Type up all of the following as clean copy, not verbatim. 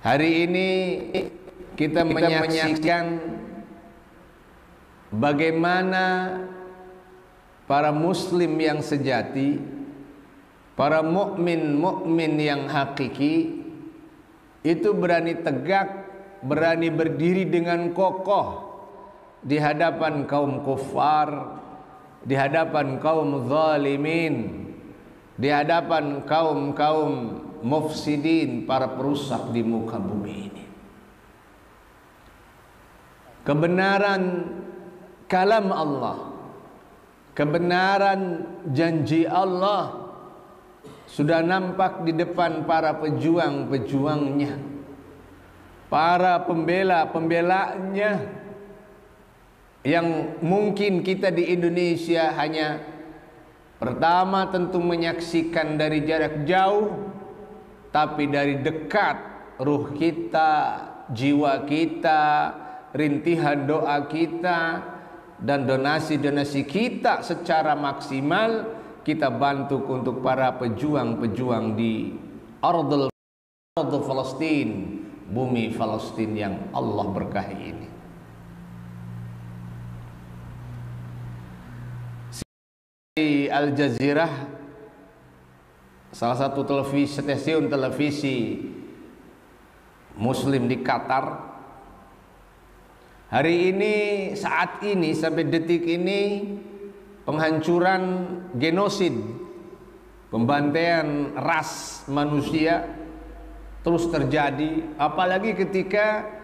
Hari ini kita menyaksikan bagaimana para muslim yang sejati, para mukmin yang hakiki itu berani tegak, berani berdiri dengan kokoh di hadapan kaum kufar, di hadapan kaum zalimin, di hadapan kaum mufsidin, para perusak di muka bumi ini. Kebenaran kalam Allah, kebenaran janji Allah sudah nampak di depan para pejuang-pejuangnya, para pembela-pembelanya, yang mungkin kita di Indonesia hanya pertama tentu menyaksikan dari jarak jauh, tapi dari dekat ruh kita, jiwa kita, rintihan doa kita, dan donasi-donasi kita secara maksimal kita bantu untuk para pejuang-pejuang di Ardul Palestin, bumi Palestin yang Allah berkahi ini. Al Jazeera, salah satu stasiun televisi Muslim di Qatar, hari ini, saat ini, sampai detik ini, penghancuran genosid, pembantaian ras manusia terus terjadi, apalagi ketika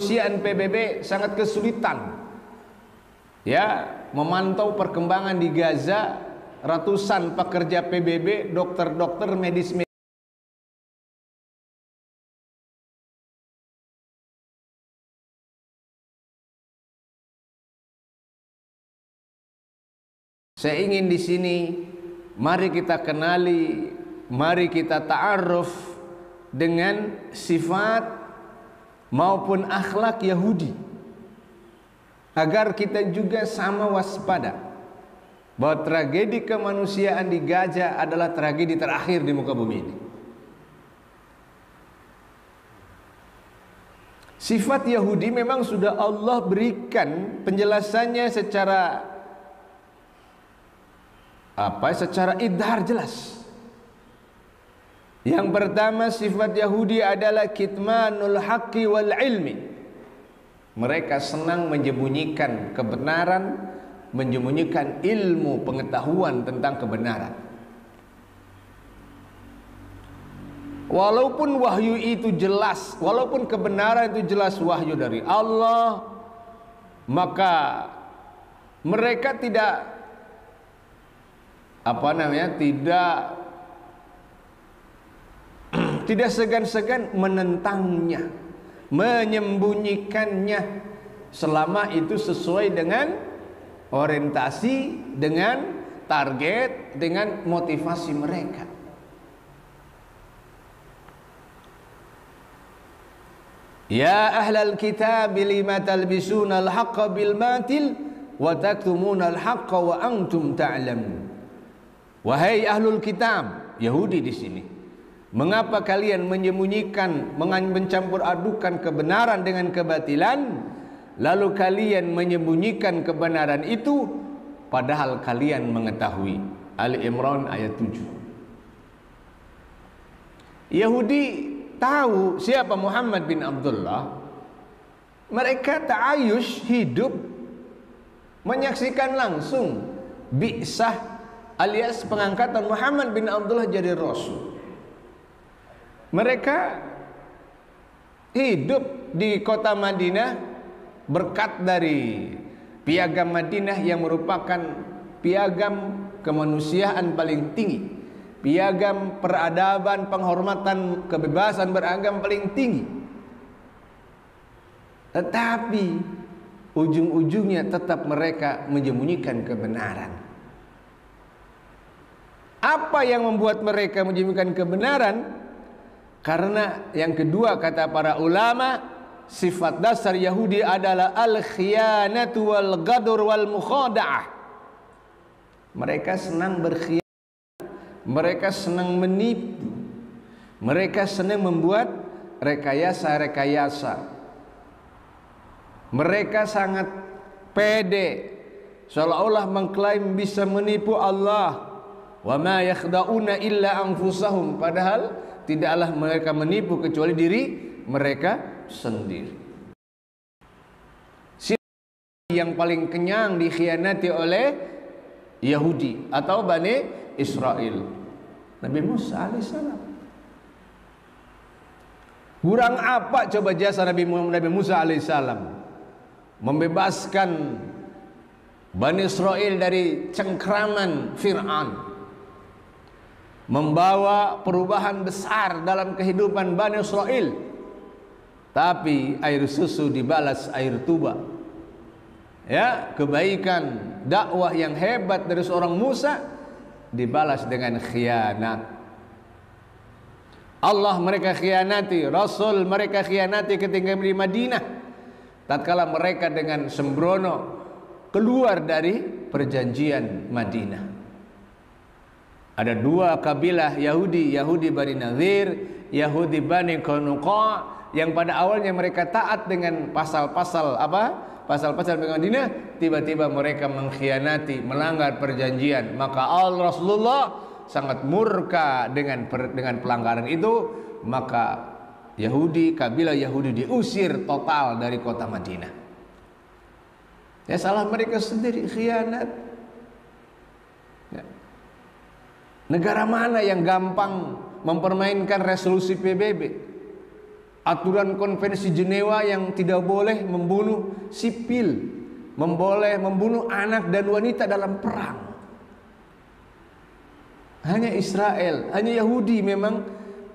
kemanusiaan PBB sangat kesulitan ya memantau perkembangan di Gaza. Ratusan pekerja PBB, dokter-dokter, medis saya ingin di sini mari kita kenali, mari kita ta'aruf dengan sifat maupun akhlak Yahudi, agar kita juga sama waspada bahwa tragedi kemanusiaan di Gaza adalah tragedi terakhir di muka bumi ini. Sifat Yahudi memang sudah Allah berikan penjelasannya secara secara idhar jelas. Yang pertama, sifat Yahudi adalah kitmanul haqqi wal ilmi. Mereka senang menyembunyikan kebenaran, menyembunyikan ilmu pengetahuan tentang kebenaran. Walaupun wahyu itu jelas, walaupun kebenaran itu jelas wahyu dari Allah, maka mereka tidak tidak segan-segan menentangnya, menyembunyikannya, selama itu sesuai dengan orientasi, dengan target, dengan motivasi mereka. Ya ahlal kitab lima talbisuna al-haqqa bil batil wa taktumuna al-haqqa wa antum ta'lamun. Wahai ahlul kitab, Yahudi di sini, mengapa kalian menyembunyikan, mencampur adukan kebenaran dengan kebatilan, lalu kalian menyembunyikan kebenaran itu padahal kalian mengetahui. Ali Imran ayat 7. Yahudi tahu siapa Muhammad bin Abdullah. Mereka ta'ayush, hidup, menyaksikan langsung bi'sah alias pengangkatan Muhammad bin Abdullah jadi Rasul. Mereka hidup di kota Madinah berkat dari piagam Madinah yang merupakan piagam kemanusiaan paling tinggi, piagam peradaban, penghormatan, kebebasan beragama paling tinggi. Tetapi ujung-ujungnya tetap mereka menyembunyikan kebenaran. Apa yang membuat mereka menyembunyikan kebenaran? Karena yang kedua kata para ulama, sifat dasar Yahudi adalah al-khiyanatu wal ghadur wal mukhada'ah. Mereka senang berkhianat, mereka senang menipu, mereka senang membuat rekayasa-rekayasa. Mereka sangat pede, seolah-olah mengklaim bisa menipu Allah. Wa ma yakhda'una illa anfusahum, padahal tidaklah mereka menipu kecuali diri mereka sendiri. Siapa yang paling kenyang dikhianati oleh Yahudi atau Bani Israel? Nabi Musa alaihissalam. Kurang apa coba jasa Nabi Musa alaihissalam? Membebaskan Bani Israel dari cengkraman Fir'aun, membawa perubahan besar dalam kehidupan Bani Israel. Tapi air susu dibalas air tuba. Ya, kebaikan dakwah yang hebat dari seorang Musa dibalas dengan khianat. Allah mereka khianati, Rasul mereka khianati ketika di Madinah, tatkala mereka dengan sembrono keluar dari perjanjian Madinah. Ada dua kabilah Yahudi, Yahudi Bani Nadir, Yahudi Bani Qainuqa, yang pada awalnya mereka taat dengan pasal-pasal pasal-pasal Madinah, tiba-tiba mereka mengkhianati, melanggar perjanjian. Maka Rasulullah sangat murka dengan pelanggaran itu. Maka kabilah Yahudi diusir total dari kota Madinah. Ya, salah mereka sendiri, khianat. Ya. Negara mana yang gampang mempermainkan resolusi PBB, aturan konvensi Jenewa yang tidak boleh membunuh sipil, boleh membunuh anak dan wanita dalam perang? Hanya Israel, hanya Yahudi memang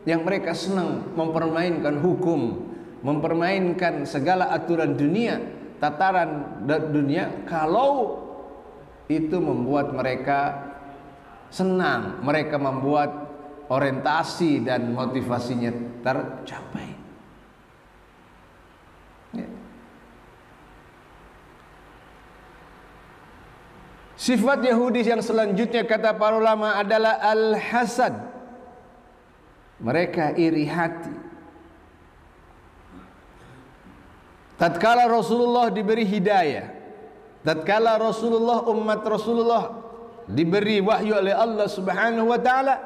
yang mereka senang mempermainkan hukum, mempermainkan segala aturan dunia, tataran dunia, kalau itu membuat mereka senang, mereka membuat orientasi dan motivasinya tercapai. Ya. Sifat Yahudi yang selanjutnya kata para ulama adalah al-hasad. Mereka iri hati. Tatkala Rasulullah diberi hidayah, tatkala umat Rasulullah diberi wahyu oleh Allah Subhanahu wa taala,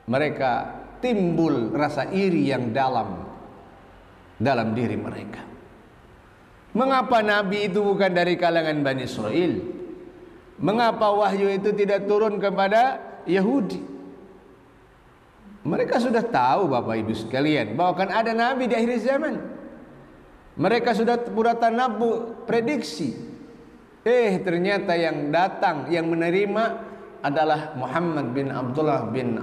mereka timbul rasa iri yang dalam diri mereka. Mengapa nabi itu bukan dari kalangan Bani Israel? Mengapa wahyu itu tidak turun kepada Yahudi? Mereka sudah tahu Bapak Ibu sekalian bahwa akan ada nabi di akhir zaman. Mereka sudah tanabbu prediksi. Ternyata yang datang, yang menerima adalah Muhammad bin Abdullah bin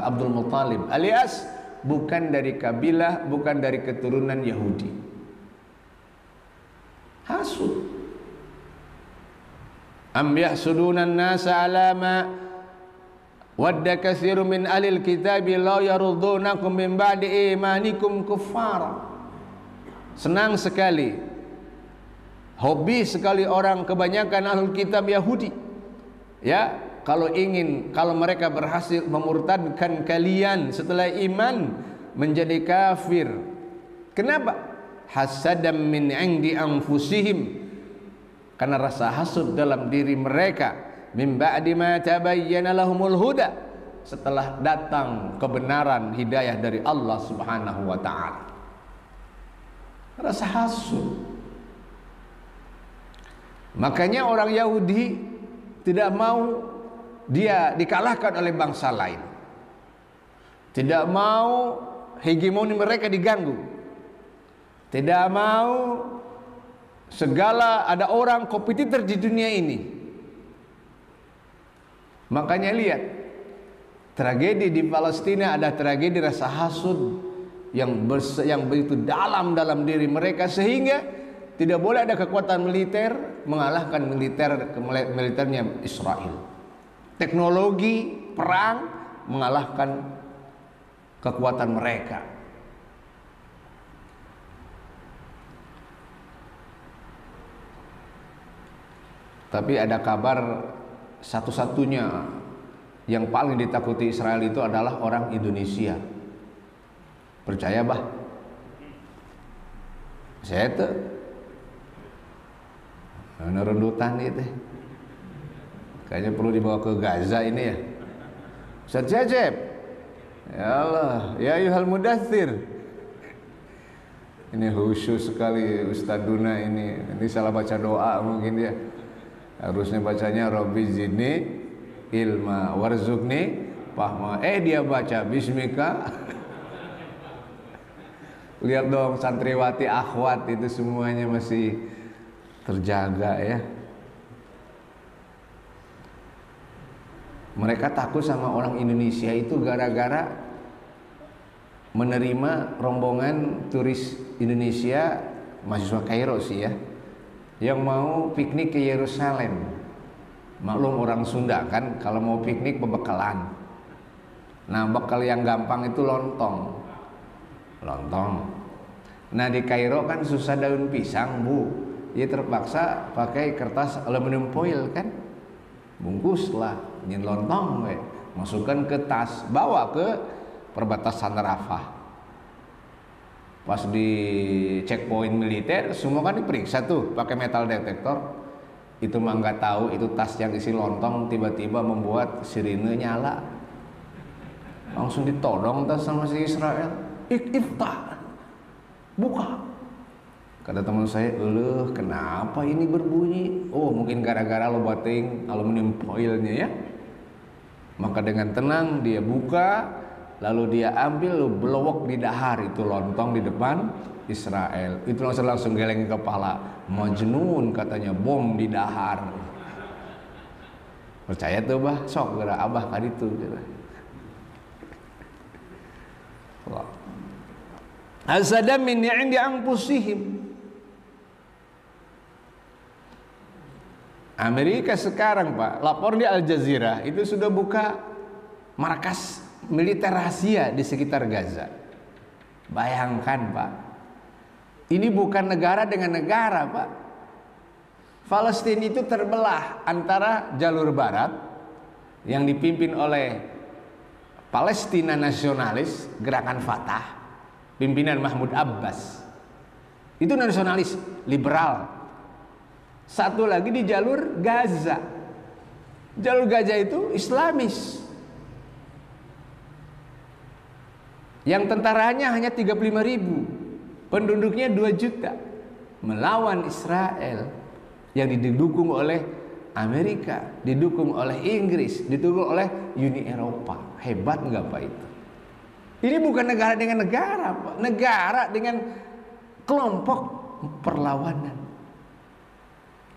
Abdul Muttalib, alias bukan dari kabilah, bukan dari keturunan Yahudi. Hasud. Am yahsuduna an-nasa ala ma wadda katsirun min ahlil kitabi la yaruddunakum min ba'di imanikum kuffara. Senang sekali, hobi sekali orang kebanyakan ahlul kitab Yahudi, ya, kalau mereka berhasil memurtadkan kalian setelah iman menjadi kafir. Kenapa? Hasadam min 'indi anfusihim, karena rasa hasud dalam diri mereka. Min ba'di ma tabayyana lahumul huda, setelah datang kebenaran hidayah dari Allah Subhanahu wa taala. Rasa hasud. Makanya orang Yahudi tidak mau dia dikalahkan oleh bangsa lain, tidak mau hegemoni mereka diganggu, tidak mau segala ada orang kompetitor di dunia ini. Makanya lihat tragedi di Palestina, ada tragedi rasa hasud yang begitu dalam diri mereka, sehingga tidak boleh ada kekuatan militer mengalahkan militernya Israel. Teknologi perang mengalahkan kekuatan mereka. Tapi ada kabar satu-satunya yang paling ditakuti Israel itu adalah orang Indonesia. Percaya bah? Saya tuh rundutan itu kayaknya perlu dibawa ke Gaza ini ya. Ustaz Cecep, ya Allah, ya ayyuhal mudaththir. Ini khusyuk sekali Ustaz Duna ini salah baca doa mungkin ya. Harusnya bacanya Robbi zidni ilma warzuqni fahma. Dia baca bismika. Lihat dong santriwati akhwat itu semuanya masih terjaga ya. Mereka takut sama orang Indonesia itu gara-gara menerima rombongan turis Indonesia, mahasiswa Kairo sih ya, yang mau piknik ke Yerusalem. Maklum orang Sunda kan kalau mau piknik bebekalan. Nah bekal yang gampang itu lontong. Nah di Kairo kan susah daun pisang bu, dia terpaksa pakai kertas aluminium foil kan, bungkuslah nyin lontong masukkan ke tas, bawa ke perbatasan Rafah. Pas di checkpoint militer semua kan diperiksa tuh pakai metal detektor. Itu mah nggak tahu itu tas yang isi lontong tiba-tiba membuat sirine nyala. Langsung ditodong tas sama si Israel. Iftah, buka. Kata teman saya, kenapa ini berbunyi? Oh mungkin gara-gara lo bating aluminium foilnya ya. Maka dengan tenang dia buka, lalu dia ambil belowok di dahar itu lontong di depan Israel. Itu langsung geleng kepala. Majnun katanya, bom di dahar. Percaya tuh bah, sok gara abah kali itu. Hasadam min indi anfusihim. Amerika sekarang pak, lapor di Al Jazeera itu sudah buka markas militer rahasia di sekitar Gaza. Bayangkan pak, ini bukan negara dengan negara pak. Palestina itu terbelah antara jalur barat yang dipimpin oleh Palestina nasionalis, gerakan Fatah, pimpinan Mahmud Abbas. Itu nasionalis, liberal. Satu lagi di jalur Gaza. Jalur Gaza itu Islamis. Yang tentaranya hanya 35.000, penduduknya 2 juta, melawan Israel yang didukung oleh Amerika, didukung oleh Inggris, didukung oleh Uni Eropa. Hebat nggak pak itu? Ini bukan negara dengan negara, pak. Negara dengan kelompok perlawanan.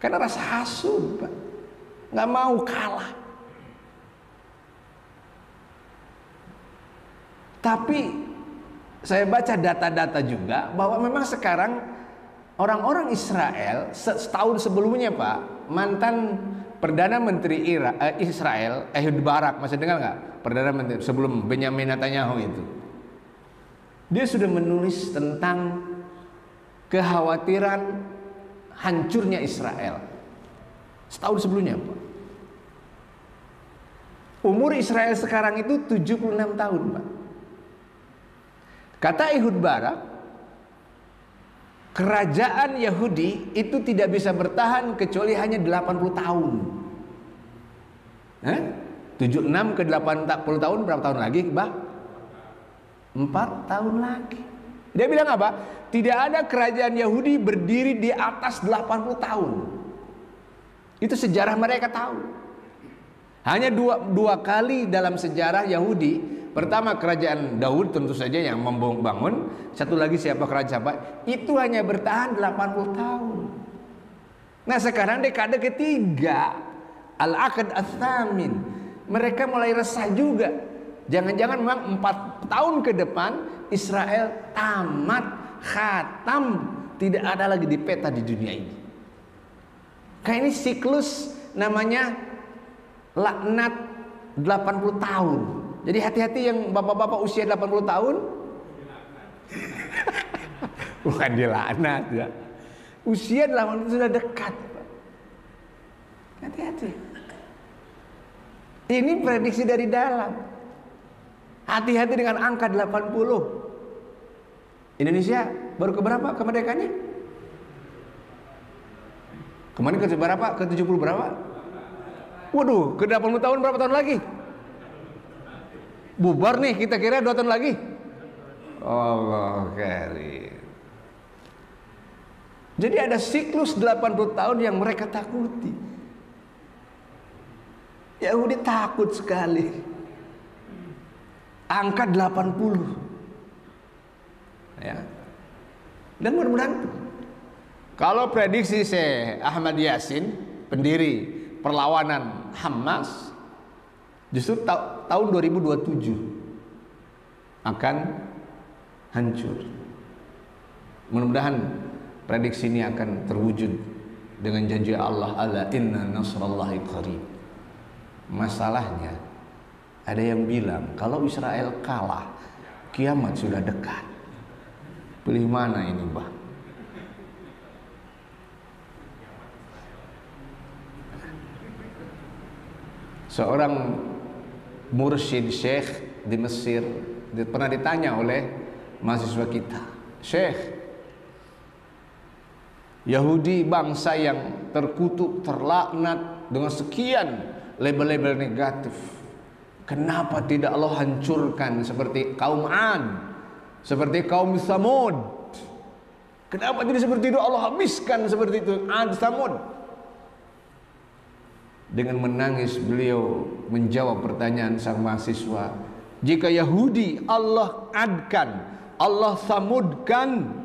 Karena rasa hasut, pak, nggak mau kalah. Tapi saya baca data-data juga bahwa memang sekarang orang-orang Israel setahun sebelumnya pak, mantan Perdana Menteri Israel Ehud Barak, masih dengar nggak? Perdana Menteri sebelum Benyamin Netanyahu itu, dia sudah menulis tentang kekhawatiran hancurnya Israel setahun sebelumnya pak. Umur Israel sekarang itu 76 tahun pak. Kata Ehud Barak, kerajaan Yahudi itu tidak bisa bertahan kecuali hanya 80 tahun. 76 ke 80 tahun berapa tahun lagi bah? 4 tahun lagi. Dia bilang apa? Tidak ada kerajaan Yahudi berdiri di atas 80 tahun. Itu sejarah mereka tahu. Hanya dua kali dalam sejarah Yahudi. Pertama kerajaan Daud tentu saja yang membangun. Satu lagi siapa kerajaan siapa? Itu hanya bertahan 80 tahun. Nah sekarang dekade ketiga, Al-Aqd Ats-Tsamin, mereka mulai resah juga. Jangan-jangan memang 4 tahun ke depan Israel tamat, khatam, tidak ada lagi di peta di dunia ini. Kayak ini siklus namanya laknat 80 tahun. Jadi hati-hati yang bapak-bapak usia 80 tahun. Bukan dilaknat ya. Usia 80 sudah dekat. Hati-hati. Ini prediksi dari dalam. Hati-hati dengan angka 80. Indonesia baru keberapa kemerdekaannya? Kemarin ke berapa? Ke 70 berapa? Waduh, ke 80 tahun berapa tahun lagi? Bubar nih, kita kira 2 tahun lagi. Allah karim. Jadi ada siklus 80 tahun yang mereka takuti. Yahudi takut sekali. Angka 80. Ya. Dan mudah-mudahan kalau prediksi Syekh Ahmad Yasin, pendiri perlawanan Hamas, justru tahun 2027 akan hancur. Mudah-mudahan prediksi ini akan terwujud dengan janji Allah, ala inna nasrallahi qarib. Masalahnya ada yang bilang kalau Israel kalah, kiamat sudah dekat. Pilih mana ini, Mbah? Seorang mursyid syekh di Mesir pernah ditanya oleh mahasiswa kita, "Syekh, Yahudi bangsa yang terkutuk, terlaknat dengan sekian label-label negatif, kenapa tidak Allah hancurkan seperti kaum 'Ad, seperti kaum Tsamud? Kenapa tidak seperti itu Allah habiskan seperti itu 'Ad, Tsamud?" Dengan menangis beliau menjawab pertanyaan sang mahasiswa, jika Yahudi Allah adkan, Allah samudkan,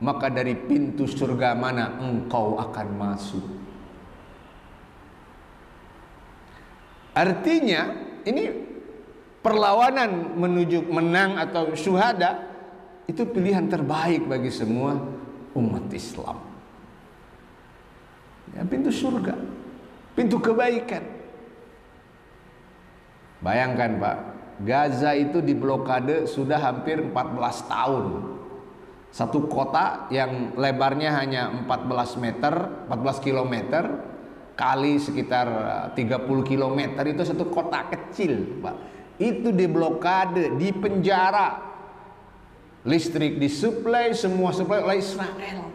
maka dari pintu surga mana engkau akan masuk? Artinya ini perlawanan menuju menang atau syuhada itu pilihan terbaik bagi semua umat Islam. Ya, pintu surga, pintu kebaikan. Bayangkan Pak, Gaza itu diblokade sudah hampir 14 tahun. Satu kota yang lebarnya hanya 14 meter, 14 kilometer kali sekitar 30 kilometer, itu satu kota kecil Pak. Itu diblokade, dipenjara, listrik disuplai, semua suplai oleh Israel.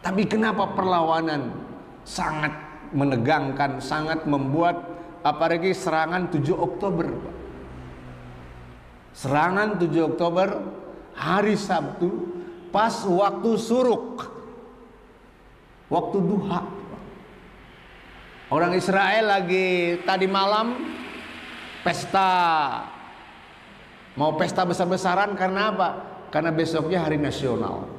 Tapi kenapa perlawanan sangat menegangkan, sangat membuat, apalagi serangan 7 Oktober Pak. Serangan 7 Oktober hari Sabtu pas waktu suruk, waktu duha. Orang Israel lagi tadi malam pesta, mau pesta besar-besaran karena apa? Karena besoknya hari nasional.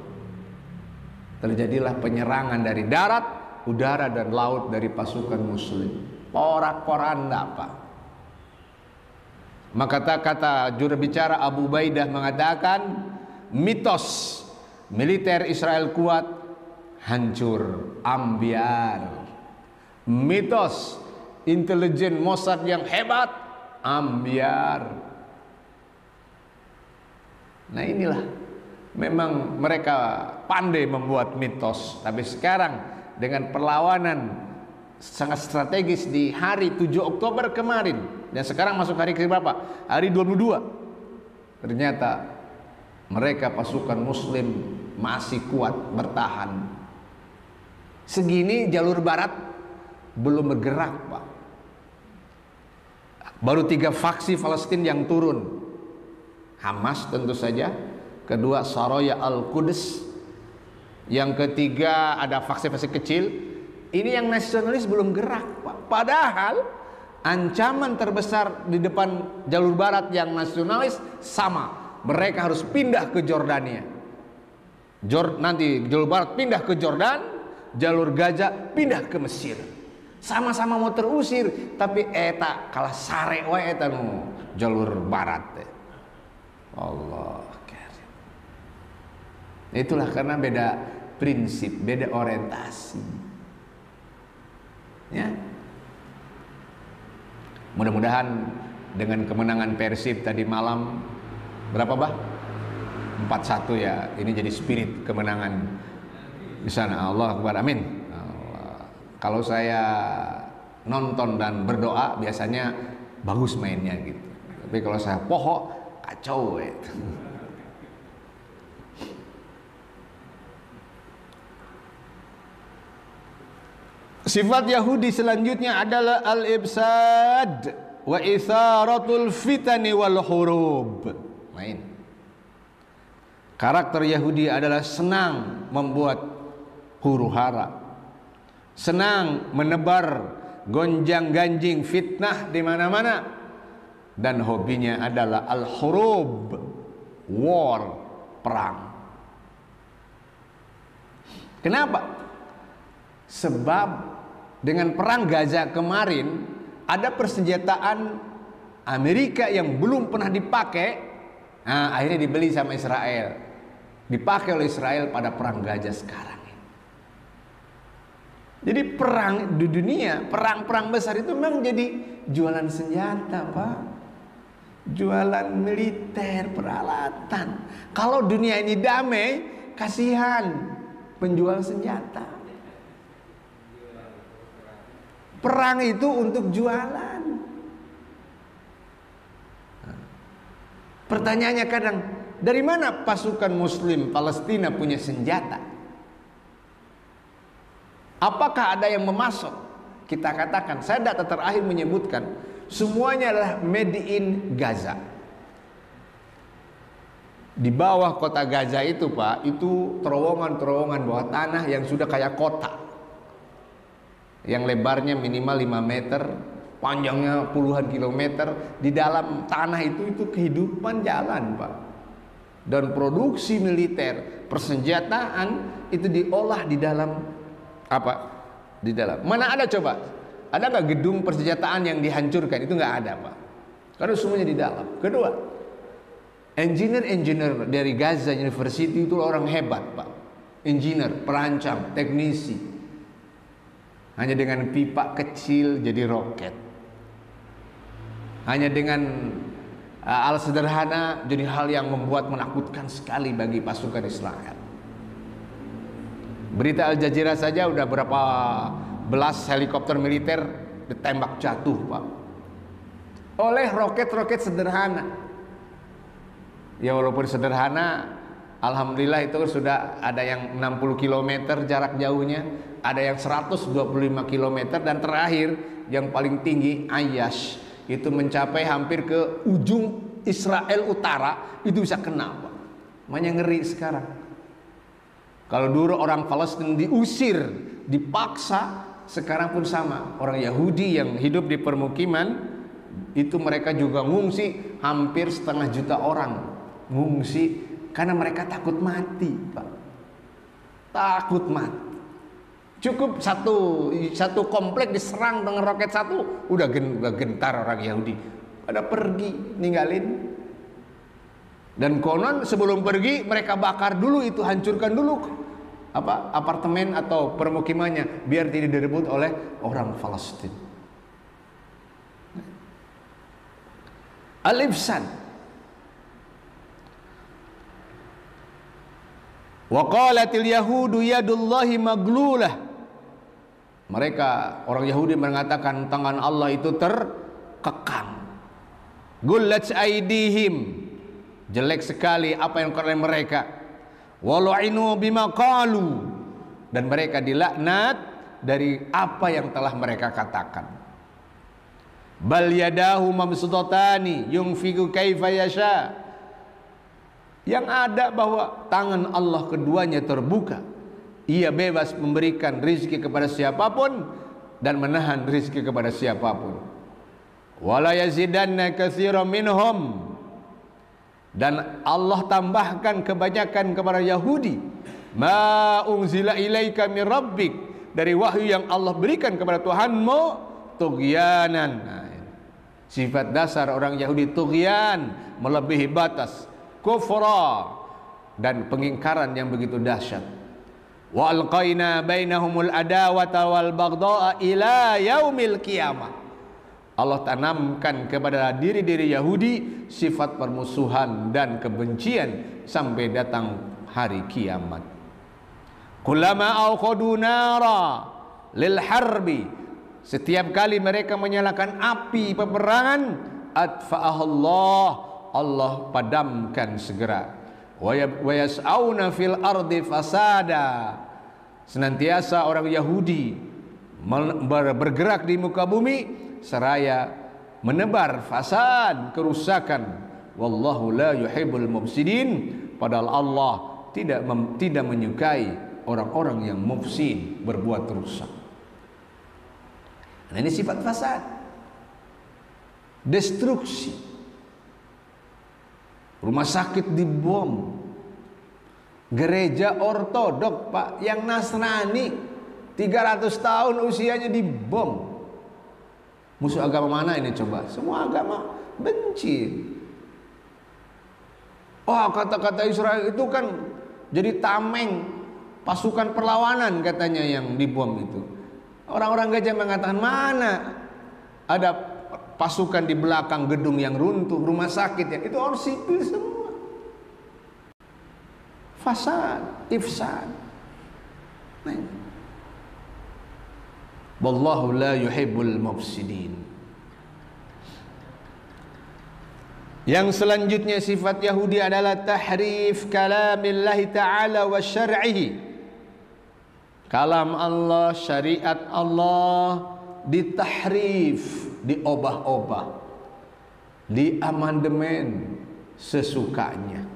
Terjadilah penyerangan dari darat, udara dan laut dari pasukan muslim. Porak-poranda Pak. Maka kata juru bicara Abu Ubaidah mengatakan, mitos militer Israel kuat hancur, ambiar. Mitos intelijen Mossad yang hebat ambiar. Nah inilah, memang mereka pandai membuat mitos. Tapi sekarang dengan perlawanan sangat strategis di hari 7 Oktober kemarin, dan sekarang masuk hari ke berapa? Hari 22. Ternyata mereka pasukan muslim masih kuat bertahan. Segini jalur barat belum bergerak Pak. Baru 3 faksi Palestina yang turun. Hamas tentu saja, kedua Saraya Al-Quds, yang ketiga ada faksi-faksi kecil. Ini yang nasionalis belum gerak Pak. Padahal ancaman terbesar di depan jalur barat yang nasionalis sama, mereka harus pindah ke Jordania. Nanti jalur barat pindah ke Jordan, jalur Gaza pindah ke Mesir. Sama-sama mau terusir, tapi eta kalah sare wae eta nu jalur barat teh. Allah. Itulah karena beda prinsip, beda orientasi. Ya. Mudah-mudahan dengan kemenangan Persib tadi malam. Berapa bah? 4-1 ya. Ini jadi spirit kemenangan di sana. Allah Akbar, amin. Allah. Kalau saya nonton dan berdoa biasanya bagus mainnya gitu. Tapi kalau saya poho kacau gitu. Sifat Yahudi selanjutnya adalah al-ibsad wa itharatul fitani wal hurub. Main. Karakter Yahudi adalah senang membuat huru-hara, senang menebar gonjang-ganjing fitnah di mana-mana, dan hobinya adalah al-hurub, war, perang. Kenapa? Sebab dengan perang Gaza kemarin ada persenjataan Amerika yang belum pernah dipakai. Nah, akhirnya dibeli sama Israel, dipakai oleh Israel pada perang Gaza sekarang. Jadi perang di dunia, perang-perang besar itu memang jadi jualan senjata, Pak. Jualan militer, peralatan. Kalau dunia ini damai, kasihan penjual senjata. Perang itu untuk jualan. Pertanyaannya kadang, dari mana pasukan Muslim Palestina punya senjata? Apakah ada yang memasok? Kita katakan, saya data terakhir menyebutkan semuanya adalah made in Gaza. Di bawah kota Gaza itu, Pak, itu terowongan-terowongan bawah tanah yang sudah kayak kota, yang lebarnya minimal 5 meter, panjangnya puluhan kilometer. Di dalam tanah itu kehidupan jalan, Pak. Dan produksi militer, persenjataan itu diolah di dalam apa? Di dalam. Mana ada coba? Ada nggak gedung persenjataan yang dihancurkan? Itu nggak ada, Pak. Karena semuanya di dalam. Kedua, engineer dari Gaza University itu orang hebat, Pak. Engineer, perancang, teknisi. Hanya dengan pipa kecil jadi roket. Hanya dengan alat sederhana jadi hal yang membuat menakutkan sekali bagi pasukan Israel. Berita Al Jazeera saja udah berapa belas helikopter militer ditembak jatuh, Pak, oleh roket-roket sederhana. Ya walaupun sederhana, alhamdulillah itu sudah ada yang 60 km jarak jauhnya, ada yang 125 km, dan terakhir yang paling tinggi Ayash itu mencapai hampir ke ujung Israel utara, itu bisa kena, Pak. Makanya ngeri sekarang. Kalau dulu orang Palestina diusir, dipaksa, sekarang pun sama. Orang Yahudi yang hidup di permukiman itu mereka juga ngungsi, hampir 1,5 juta orang ngungsi karena mereka takut mati, Pak. Takut mati. Cukup satu komplek diserang dengan roket satu, udah gentar orang Yahudi, pada pergi ninggalin. Dan konon sebelum pergi mereka bakar dulu itu, hancurkan dulu apa apartemen atau permukimannya biar tidak direbut oleh orang Palestina. Al-Ibsan. Wa qalatil yahudu yadullahi maglulah. Mereka orang Yahudi mengatakan tangan Allah itu terkekang. Gullat aidihim. Jelek sekali apa yang dilakukan mereka. Walu'inu bima qalu, dan mereka dilaknat dari apa yang telah mereka katakan. Bal yadahu mabsutatani yunfiqu kaifa yasha. Yang ada bahwa tangan Allah keduanya terbuka. Ia bebas memberikan rizki kepada siapapun dan menahan rizki kepada siapapun. Wala yazidanna katsiran minhum. Dan Allah tambahkan kebanyakan kepada Yahudi, ma unzila ilaika min rabbik, dari wahyu yang Allah berikan kepada Tuhanmu, tughyanan. Nah, sifat dasar orang Yahudi tughyan, melebihi batas, kufra, dan pengingkaran yang begitu dahsyat. Wa alqaina bainahumul adawata wal baghdha'a ila yaumil qiyamah. Allah tanamkan kepada diri-diri Yahudi sifat permusuhan dan kebencian sampai datang hari kiamat. Kullama auqadu nara lil harbi, setiap kali mereka menyalakan api peperangan, atfa'ahallah, Allah padamkan segera. Wa yas'auna fil ardi fasada, senantiasa orang Yahudi bergerak di muka bumi seraya menebar fasad, kerusakan. Wallahu la yuhibbul mufsidin, padahal Allah tidak menyukai orang-orang yang mufsid, berbuat rusak. Nah, ini sifat fasad, destruksi. Rumah sakit dibom, gereja ortodok Pak, yang Nasrani 300 tahun usianya dibom. Musuh agama mana ini coba? Semua agama benci. Oh, kata-kata Israel itu kan jadi tameng, pasukan perlawanan katanya yang dibom itu. Orang-orang gajah mengatakan, mana ada pasukan di belakang gedung yang runtuh, rumah sakit yang itu orang sipil semua. Fasad, ifsad. Nah, wallahu la yuhibbul mufsidin. Yang selanjutnya sifat Yahudi adalah tahrif kalamillahi ta'ala wa syar'ihi. Kalam Allah, syariat Allah ditahrif, diobah-obah, diamandemen sesukanya.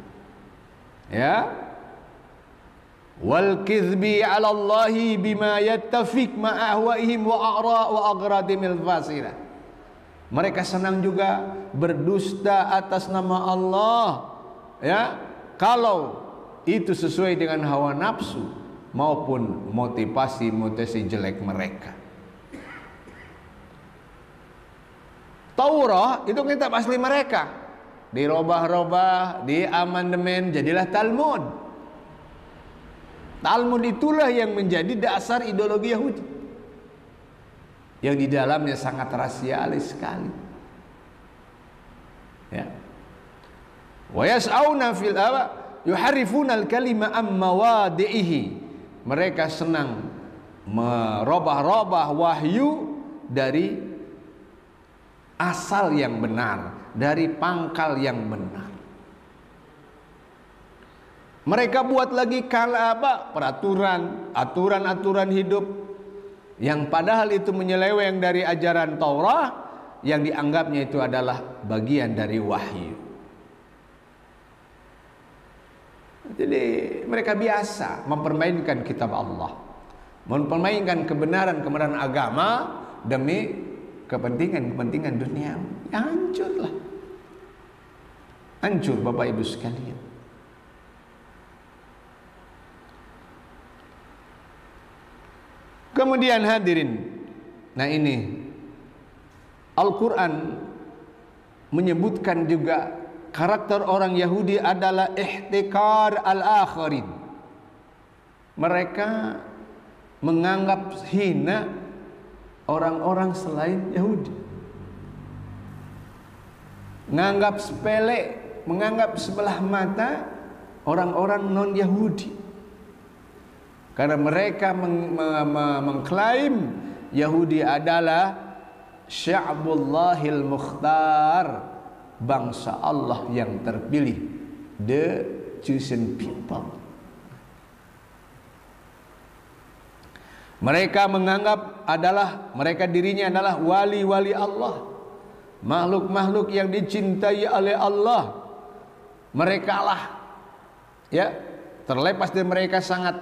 Ya. Wal kizbi 'ala Allahi bima yattafiq ma ahwaihim wa a'ra wa aghradimil fasirah. Mereka senang juga berdusta atas nama Allah, ya, kalau itu sesuai dengan hawa nafsu maupun motivasi jelek mereka. Taurat itu kitab asli mereka, dirobah-robah, diamandemen, jadilah Talmud. Talmud itulah yang menjadi dasar ideologi Yahudi, yang di dalamnya sangat rasialis sekali. Ya. Wa yas'auna fil yuharrifuna al-kalima am mawadi'ihi. Mereka senang merubah-rubah wahyu dari asal yang benar, dari pangkal yang benar. Mereka buat lagi aturan-aturan hidup yang padahal itu menyeleweng dari ajaran Taurat, yang dianggapnya itu adalah bagian dari wahyu. Jadi mereka biasa mempermainkan kitab Allah, mempermainkan kebenaran agama demi kepentingan dunia. Ya, hancurlah, hancur Bapak Ibu sekalian. Kemudian hadirin, nah ini Al-Quran menyebutkan juga karakter orang Yahudi adalah ihtikar al-akharin. Mereka menganggap hina orang-orang selain Yahudi, menganggap sepele, menganggap sebelah mata orang-orang non-Yahudi. Karena mereka mengklaim Yahudi adalah sya'bullahil mukhtar, bangsa Allah yang terpilih, the chosen people. Mereka menganggap mereka dirinya adalah wali-wali Allah, makhluk-makhluk yang dicintai oleh Allah. Mereka lah, ya, terlepas dari mereka sangat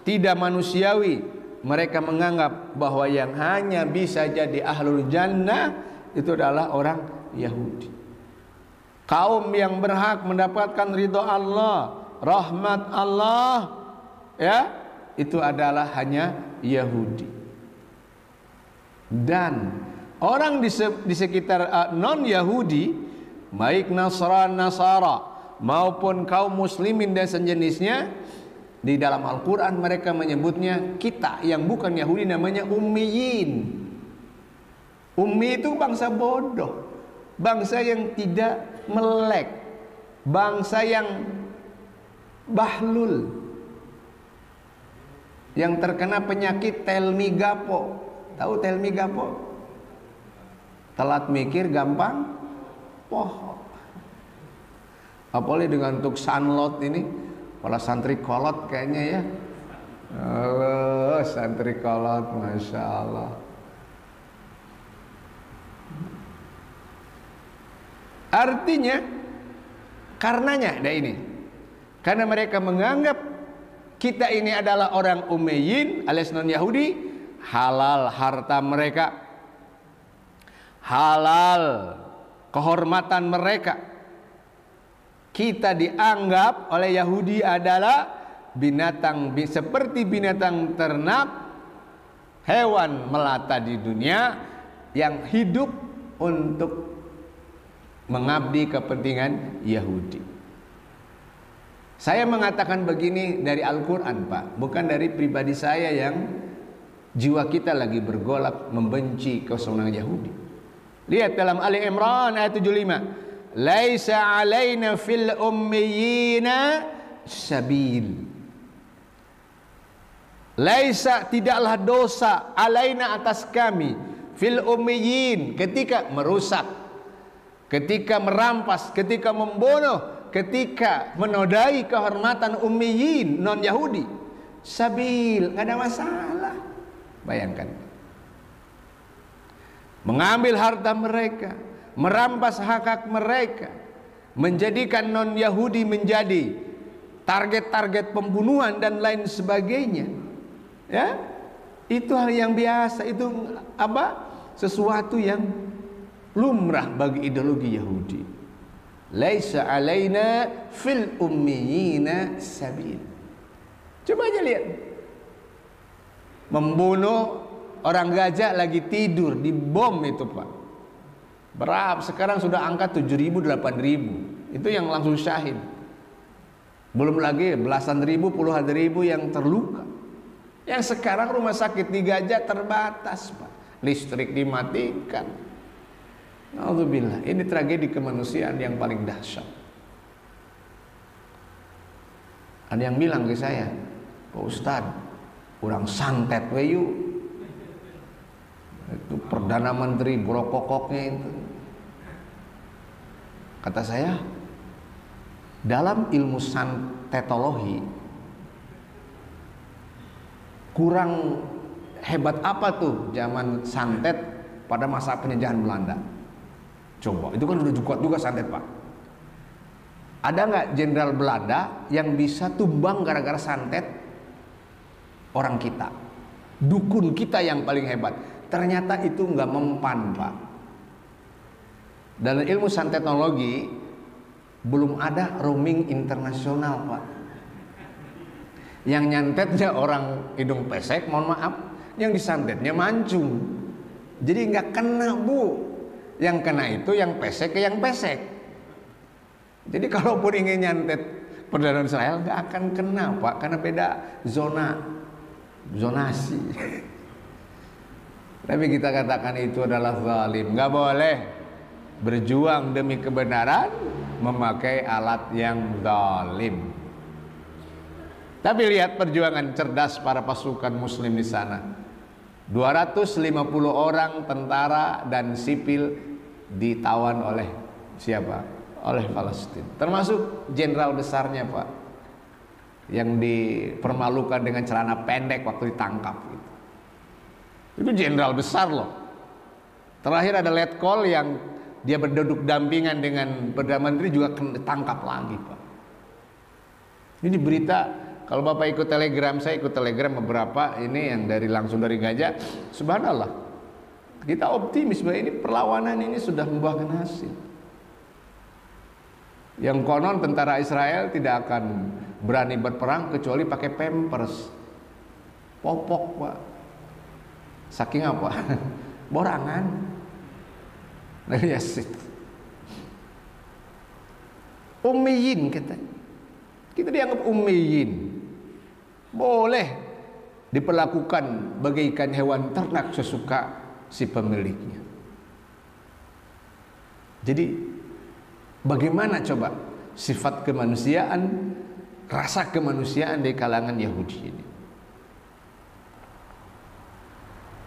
tidak manusiawi. Mereka menganggap bahwa yang hanya bisa jadi ahlul jannah itu adalah orang Yahudi. Kaum yang berhak mendapatkan ridho Allah, rahmat Allah, ya, itu adalah hanya Yahudi. Dan orang di sekitar non-Yahudi, baik Nasara maupun kaum muslimin dan sejenisnya, di dalam Al-Quran mereka menyebutnya kita yang bukan Yahudi namanya ummiyin. Ummi itu bangsa bodoh, bangsa yang tidak melek, bangsa yang bahlul, yang terkena penyakit telmigapo. Tahu telmigapo? Telat mikir, gampang poho. Apalagi dengan untuk sanlot ini, para santri kolot kayaknya ya. Halo, santri kolot, masya Allah. Artinya, karenanya ada ini. Karena mereka menganggap kita ini adalah orang Umayyin alias non Yahudi, halal harta mereka, halal kehormatan mereka. Kita dianggap oleh Yahudi adalah binatang, seperti binatang ternak, hewan melata di dunia yang hidup untuk mengabdi kepentingan Yahudi. Saya mengatakan begini dari Al-Quran, Pak, bukan dari pribadi saya yang jiwa kita lagi bergolak membenci kesewenangan Yahudi. Lihat dalam Ali Imran ayat 75. Laisa alaina fil ummiyina sabil. Laisa, tidaklah dosa alaina atas kami fil ummiyin, ketika merusak, ketika merampas, ketika membunuh, ketika menodai kehormatan ummiyin non Yahudi, sabil, nggak ada masalah. Bayangkan, mengambil harta mereka, merampas hak-hak mereka, menjadikan non Yahudi menjadi target-target pembunuhan dan lain sebagainya. Ya, itu hal yang biasa, itu apa? Sesuatu yang lumrah bagi ideologi Yahudi. Laisa alaina fil ummiyina sabil. Coba aja lihat, membunuh orang Gaza lagi tidur, dibom itu, Pak. Berapa sekarang sudah angka 7.000 8.000. Itu yang langsung syahid. Belum lagi belasan ribu, puluhan ribu yang terluka. Yang sekarang rumah sakit di Gaza terbatas, Pak. Listrik dimatikan. Alhamdulillah, ini tragedi kemanusiaan yang paling dahsyat. Ada yang bilang ke saya, Pak Ustadz, kurang santet weyu. Itu Perdana Menteri brokokoknya itu. Kata saya, dalam ilmu santetologi, kurang hebat apa tuh zaman santet pada masa penjajahan Belanda? Coba, itu kan udah kuat juga santet, Pak. Ada nggak jenderal Belanda yang bisa tumbang gara-gara santet orang kita? Dukun kita yang paling hebat. Ternyata itu nggak mempan, Pak. Dalam ilmu santetologi belum ada roaming internasional, Pak. Yang nyantetnya orang hidung pesek, mohon maaf, yang disantetnya mancung. Jadi nggak kena, Bu. Yang kena itu yang pesek ke yang pesek. Jadi kalaupun ingin nyantet Perdana Israel nggak akan kena, Pak, karena beda zonasi. Tapi kita katakan itu adalah zalim. Nggak boleh berjuang demi kebenaran memakai alat yang zalim. Tapi lihat perjuangan cerdas para pasukan muslim di sana. 250 orang tentara dan sipil ditawan oleh siapa? Oleh Palestina. Termasuk jenderal besarnya, Pak, yang dipermalukan dengan celana pendek waktu ditangkap. Itu jenderal besar loh. Terakhir ada letkol yang dia berduduk dampingan dengan Perdana Menteri juga ditangkap lagi, Pak. Ini berita. Kalau Bapak ikut telegram, saya ikut telegram beberapa ini yang langsung dari Gaza. Subhanallah, kita optimis bahwa ini perlawanan ini sudah membuahkan hasil. Yang konon tentara Israel tidak akan berani berperang kecuali pakai pampers, popok, Pak. Saking apa? Borangan. Yes. Ummiyin katanya. Kita dianggap ummiyin. Boleh diperlakukan bagaikan hewan ternak sesuka si pemiliknya. Jadi bagaimana coba sifat kemanusiaan, rasa kemanusiaan di kalangan Yahudi ini?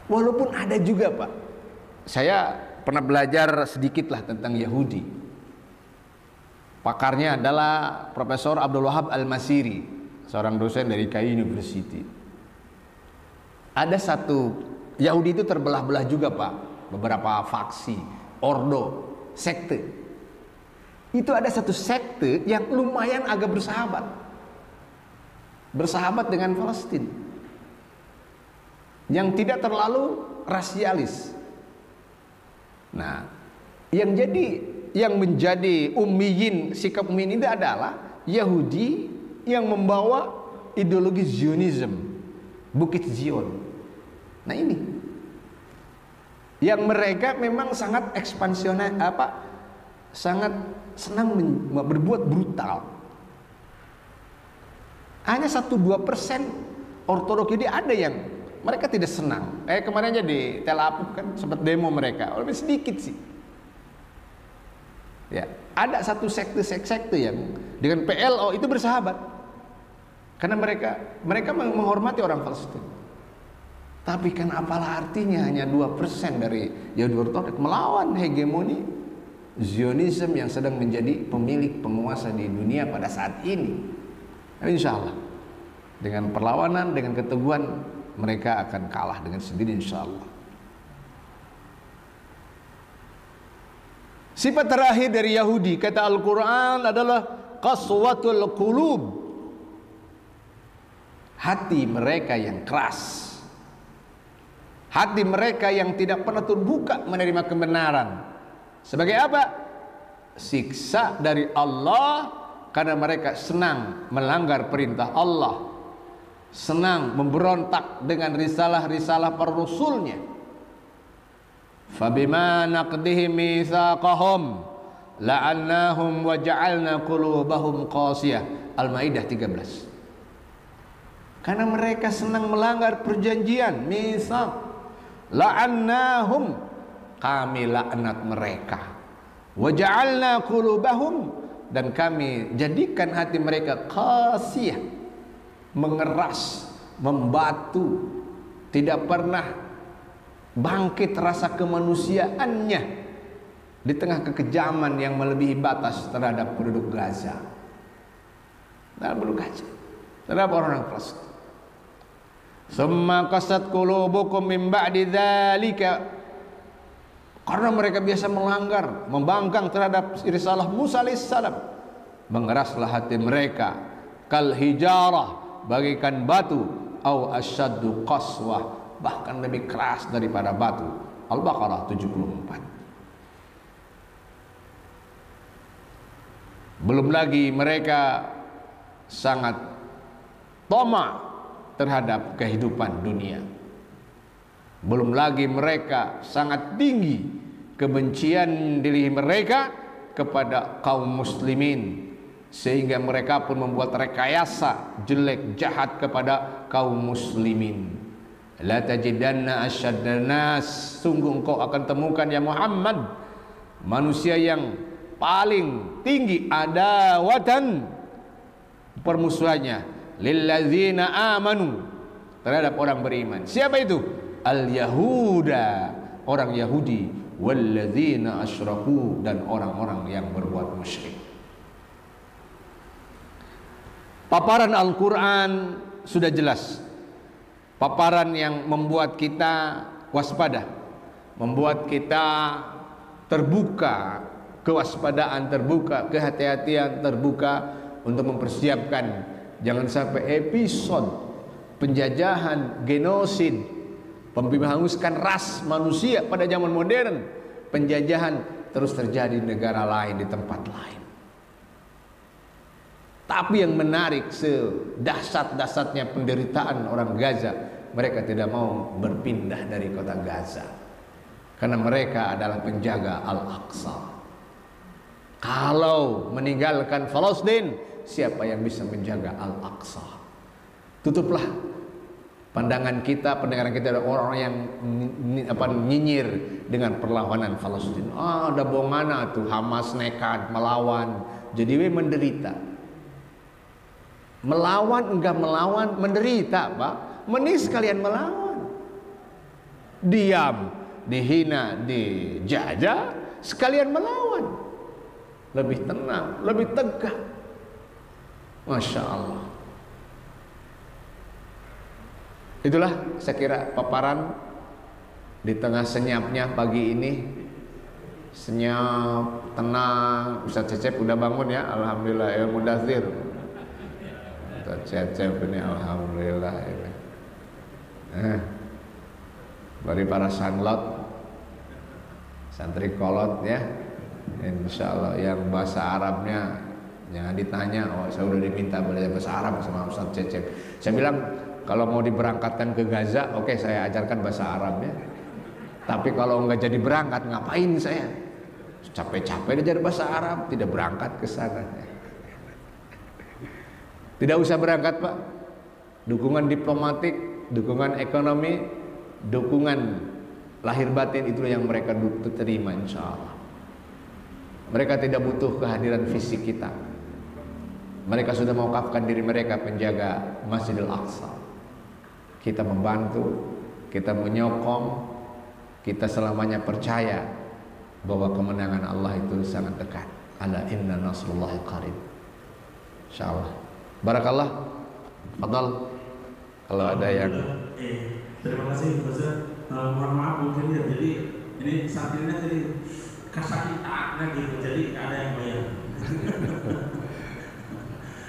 Walaupun ada juga Pak, saya pernah belajar sedikit lah tentang Yahudi. Pakarnya adalah Profesor Abdul Wahab Al-Masiri, seorang dosen dari KAI University. Ada satu, Yahudi itu terbelah-belah juga Pak, beberapa faksi, ordo, sekte. Itu ada satu sekte yang lumayan agak bersahabat dengan Palestina, yang tidak terlalu rasialis. Nah, yang menjadi ummiyin, sikap ummiyin itu adalah Yahudi yang membawa ideologi Zionism, Bukit Zion. Nah ini, yang mereka memang sangat ekspansioner, sangat senang berbuat brutal. Hanya 1-2% Ortodoks ini ada yang mereka tidak senang. Kemarin aja di Tel Aviv kan sempat demo mereka, lebih sedikit sih. Ya, ada satu sekte yang dengan PLO itu bersahabat, karena mereka menghormati orang Palestina. Tapi kan apalah artinya hanya 2% dari Yahudi Ortodoks melawan hegemoni Zionism yang sedang menjadi pemilik penguasa di dunia pada saat ini. Insya Allah dengan perlawanan, dengan keteguhan, mereka akan kalah dengan sendiri insya Allah. Sifat terakhir dari Yahudi, kata Al-Quran, adalah qaswatul qulub. Hati mereka yang keras, hati mereka yang tidak pernah terbuka menerima kebenaran. Sebagai apa? Siksa dari Allah, karena mereka senang melanggar perintah Allah, senang memberontak dengan risalah-risalah para rasulnya. Fabima naqdihim mitsaqahum la'annahum wa ja'alna qulubahum qasiyah. Al-Maidah 13. Karena mereka senang melanggar perjanjian, mitsaq, la'annahum, kami laknat mereka, wa ja'alna qulubahum, dan kami jadikan hati mereka qasiyah, mengeras, membatu, tidak pernah bangkit rasa kemanusiaannya di tengah kekejaman yang melebihi batas terhadap penduduk Gaza, terhadap orang Palestina. Summa qasat qulubukum min ba'di dzalika, karena mereka biasa melanggar, membangkang terhadap risalah Musa alaihissalam, mengeraslah hati mereka, kal hijarah, bagaikan batu, au asyaddu qaswah, bahkan lebih keras daripada batu. Al-Baqarah 74. Belum lagi mereka sangat tamak terhadap kehidupan dunia. Belum lagi mereka sangat tinggi kebencian diri mereka kepada kaum muslimin, sehingga mereka pun membuat rekayasa jelek jahat kepada kaum muslimin. La tajidanna asyaddan nas, sungguh engkau akan temukan ya Muhammad manusia yang paling tinggi adawatan permusuhannya lilladzina amanu, terhadap orang beriman. Siapa itu? Al-Yahuda, orang Yahudi, walladzina asyraku, dan orang-orang yang berbuat musyrik. Paparan Al-Quran sudah jelas, paparan yang membuat kita waspada, membuat kita terbuka, kewaspadaan terbuka, kehati-hatian terbuka untuk mempersiapkan jangan sampai episode penjajahan, genosid, menghanguskan ras manusia pada zaman modern, penjajahan terus terjadi di negara lain, di tempat lain. Tapi yang menarik, sedahsyat-dahsyatnya penderitaan orang Gaza, mereka tidak mau berpindah dari kota Gaza, karena mereka adalah penjaga Al-Aqsa. Kalau meninggalkan Palestina, siapa yang bisa menjaga Al-Aqsa? Tutuplah Pandangan kita, pendengaran kita ada orang yang nyinyir dengan perlawanan Palestina. Ada bongana tuh Hamas nekat melawan, jadi we menderita. Melawan enggak melawan menderita, Pak. Mending sekalian melawan. Diam, dihina, dijajah, sekalian melawan. Lebih tenang, lebih tegak. Masya Allah. Itulah saya kira paparan di tengah senyapnya pagi ini. Senyap, tenang. Ustaz Cecep udah bangun ya, alhamdulillah. Ya Mudathir, Ustaz Cecep ini alhamdulillah ini. Bagi para sanlot, santri kolot ya, insya Allah yang bahasa Arabnya jangan ditanya. Oh, saya udah diminta belajar bahasa Arab sama Ustaz Cecep. Saya bilang, kalau mau diberangkatkan ke Gaza, oke, saya ajarkan bahasa Arabnya. Tapi kalau nggak jadi berangkat, ngapain saya? Capek-capek belajar bahasa Arab, tidak berangkat ke sana. Tidak usah berangkat, Pak. Dukungan diplomatik, dukungan ekonomi, dukungan lahir batin itu yang mereka terima, insya Allah. Mereka tidak butuh kehadiran fisik kita. Mereka sudah mewakafkan diri mereka penjaga Masjidil Aqsa. Kita membantu, kita menyokong, kita selamanya percaya bahwa kemenangan Allah itu sangat dekat. Ala inna nasrullahi qarib. Insyaallah. Barakallah. Fadal. Kalau ada yang terima kasih Ustaz. Mohon maaf mungkin ya, jadi ini santrinya tadi kasakitan gitu, jadi ada yang bayar.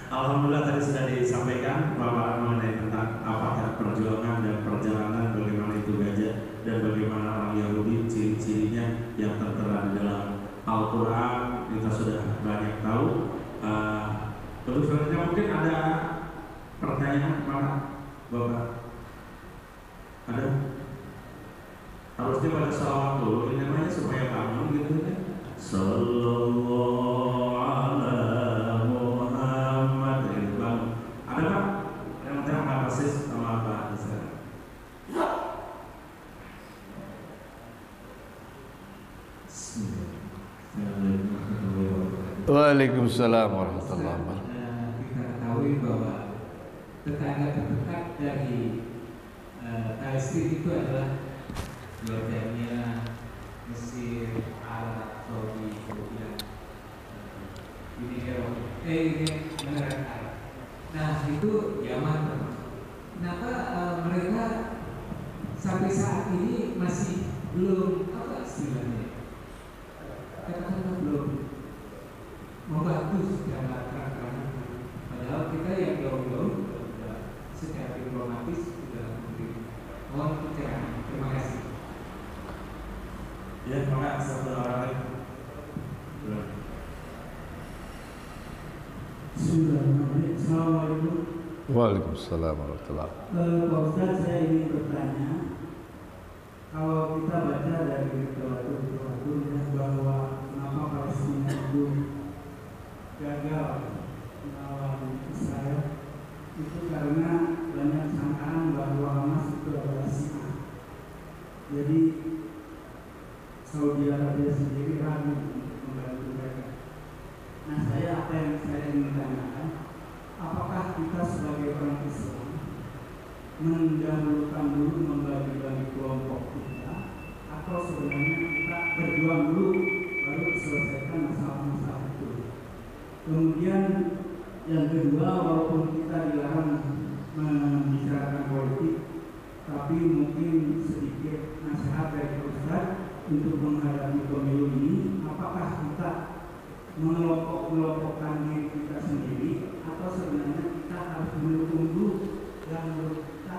Alhamdulillah tadi sudah disampaikan bahwa mengenai tentang apa perjuangan dan perjalanan bagaimana itu gajah dan bagaimana orang Yahudi ciri-cirinya yang tertera di dalam Al-Quran kita sudah banyak tahu. Terus selanjutnya mungkin ada pertanyaan mana Bapak? Ada? Harusnya pada salawat dulu, ini namanya supaya bangun gitu kan? Sallallahu ala Muhammad. Ada Pak? Yang terima kasih sama Pak Hasan. Waalaikumsalam warahmatullahi wabarakatuh. Kita ketahui bahwa tetangga terdekat dari Palestina itu adalah Yordania, Mesir, Arab Saudi, kemudian Uni Eropa, negara Arab. Nah itu Yaman. Kenapa mereka sampai saat ini masih belum apa istilahnya? Katakanlah belum membantu secara terang-terangan. Padahal kita yang jauh-jauh secara diplomatis sudah memberi mohon pencerahan. Terima kasih. Ya, maka satu orang lagi. Assalamualaikum. Waalaikumsalam warahmatullahi wabarakatuh. Pak Ustaz, saya ingin bertanya, kalau kita baca dari literatur bahwa kenapa Palestina itu gagal melawan Israel, itu karena banyak sangkaan bahwa Hamas itu adalah Syiah. Jadi Saudi Arabia sendiri ragu membantu mereka. Nah, apa yang saya ingin tanyakan, apakah kita sebagai orang Islam mendahulukan dulu membagi-bagi kelompok kita, atau sebenarnya kita berjuang dulu baru selesaikan masalah-masalah itu? Kemudian yang kedua, walaupun kita dilarang membicarakan politik, tapi mungkin sedikit nasihat dari Ustaz untuk menghadapi pemilu ini. Apakah kita mengelompok-kelompokkan diri kita sendiri, atau sebenarnya kita harus mendukung dulu yang menurut kita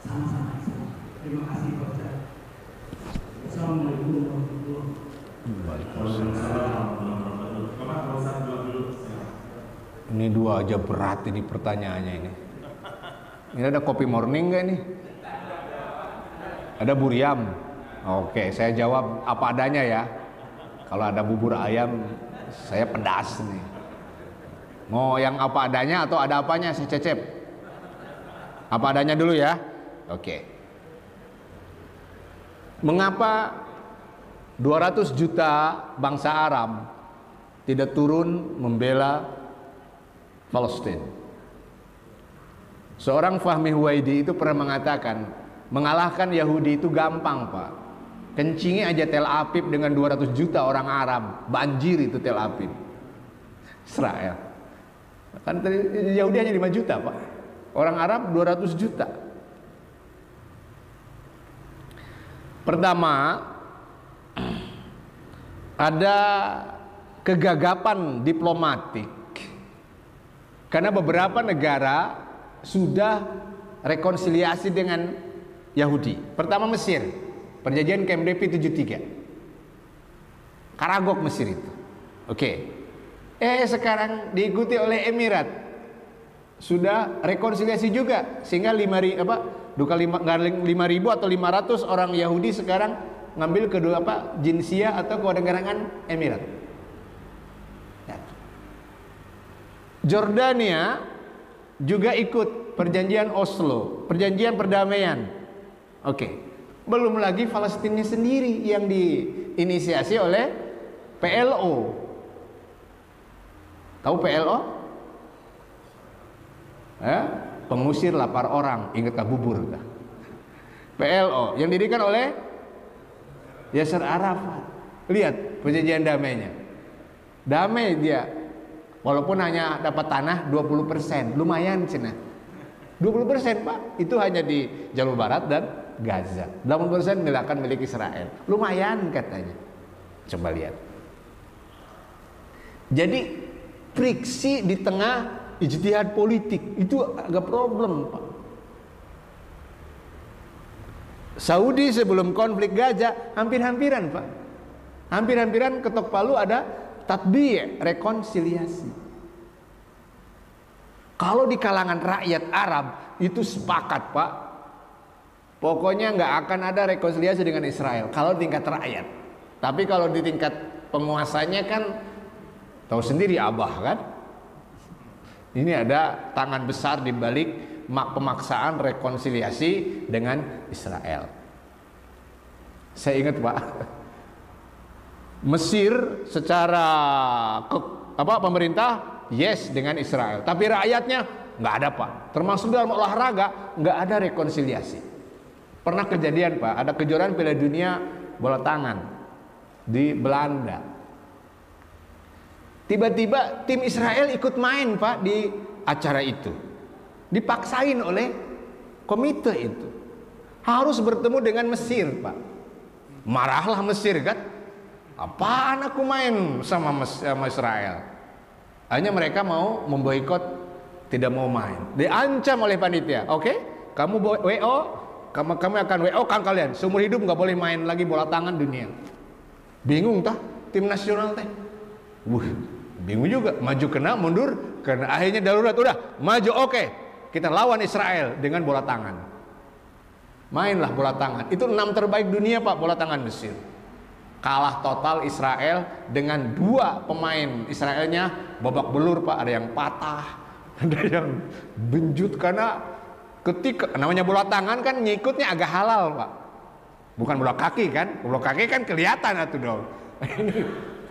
sama-sama Islam? Terima kasih Pak Ustaz. Assalamualaikum warahmatullahi wabarakatuh. Ini dua aja berat ini pertanyaannya ini. Ini ada kopi morning nggak nih? Ada buriam? Oke, saya jawab apa adanya ya. Kalau ada bubur ayam, saya pedas nih. Mau yang apa adanya atau ada apanya? Saya Cecep. Apa adanya dulu ya. Oke. Mengapa 200 juta bangsa Arab tidak turun membela Palestina? Seorang Fahmi Huwaidi itu pernah mengatakan, mengalahkan Yahudi itu gampang, Pak. Kencingi aja Tel Aviv dengan 200 juta orang Arab, banjir itu Tel Aviv. Israel. Kan Yahudi hanya 5 juta, Pak. Orang Arab 200 juta. Pertama, ada kegagapan diplomatik. Karena beberapa negara sudah rekonsiliasi dengan Yahudi. Pertama Mesir, perjanjian Camp David 73. Karagok Mesir itu. Oke. Sekarang diikuti oleh Emirat. Sudah rekonsiliasi juga sehingga 5.000 atau 500 orang Yahudi sekarang ngambil kedua jinsiyah atau kewarganegaraan Emirat. Jordania juga ikut perjanjian Oslo, perjanjian perdamaian. Oke. Belum lagi Palestina sendiri yang diinisiasi oleh PLO. Tahu PLO? Pengusir lapar orang, ingat bubur. PLO yang didirikan oleh Yasser Arafat. Lihat perjanjian damainya. Damai dia. Walaupun hanya dapat tanah 20%, lumayan Cina. 20% Pak, itu hanya di jalur barat dan Gaza. 80% akan milik Israel. Lumayan katanya. Coba lihat. Jadi friksi di tengah ijtihad politik itu agak problem, Pak. Saudi sebelum konflik Gaza hampir-hampiran, Pak. Hampir-hampiran ketok palu ada tatbi', rekonsiliasi. Kalau di kalangan rakyat Arab itu sepakat, Pak. Pokoknya nggak akan ada rekonsiliasi dengan Israel kalau di tingkat rakyat. Tapi kalau di tingkat penguasanya kan tahu sendiri Abah kan. Ini ada tangan besar di balik pemaksaan rekonsiliasi dengan Israel. Saya ingat, Pak. Mesir secara pemerintah yes dengan Israel, tapi rakyatnya nggak ada, Pak. Termasuk dalam olahraga nggak ada rekonsiliasi. Pernah kejadian, Pak, ada kejuaraan Piala Dunia bola tangan di Belanda. Tiba-tiba tim Israel ikut main, Pak, di acara itu. Dipaksain oleh komite itu. Harus bertemu dengan Mesir, Pak. Marahlah Mesir kan. Apaan aku main sama Israel? Hanya mereka mau memboikot, tidak mau main. Diancam oleh panitia. Oke, kamu WO, kamu akan WO kan kalian. Seumur hidup nggak boleh main lagi bola tangan dunia. Bingung tah tim nasional teh. Bingung juga. Maju kena, mundur karena akhirnya darurat. Udah maju, oke. Kita lawan Israel dengan bola tangan. Mainlah bola tangan. Itu 6 terbaik dunia, Pak, bola tangan Mesir. Kalah total Israel dengan 2 pemain Israelnya babak belur, Pak. Ada yang patah, ada yang benjut karena ketika namanya bola tangan kan ngikutnya agak halal, Pak. Bukan bola kaki kan? Bola kaki kan kelihatan atuh dong.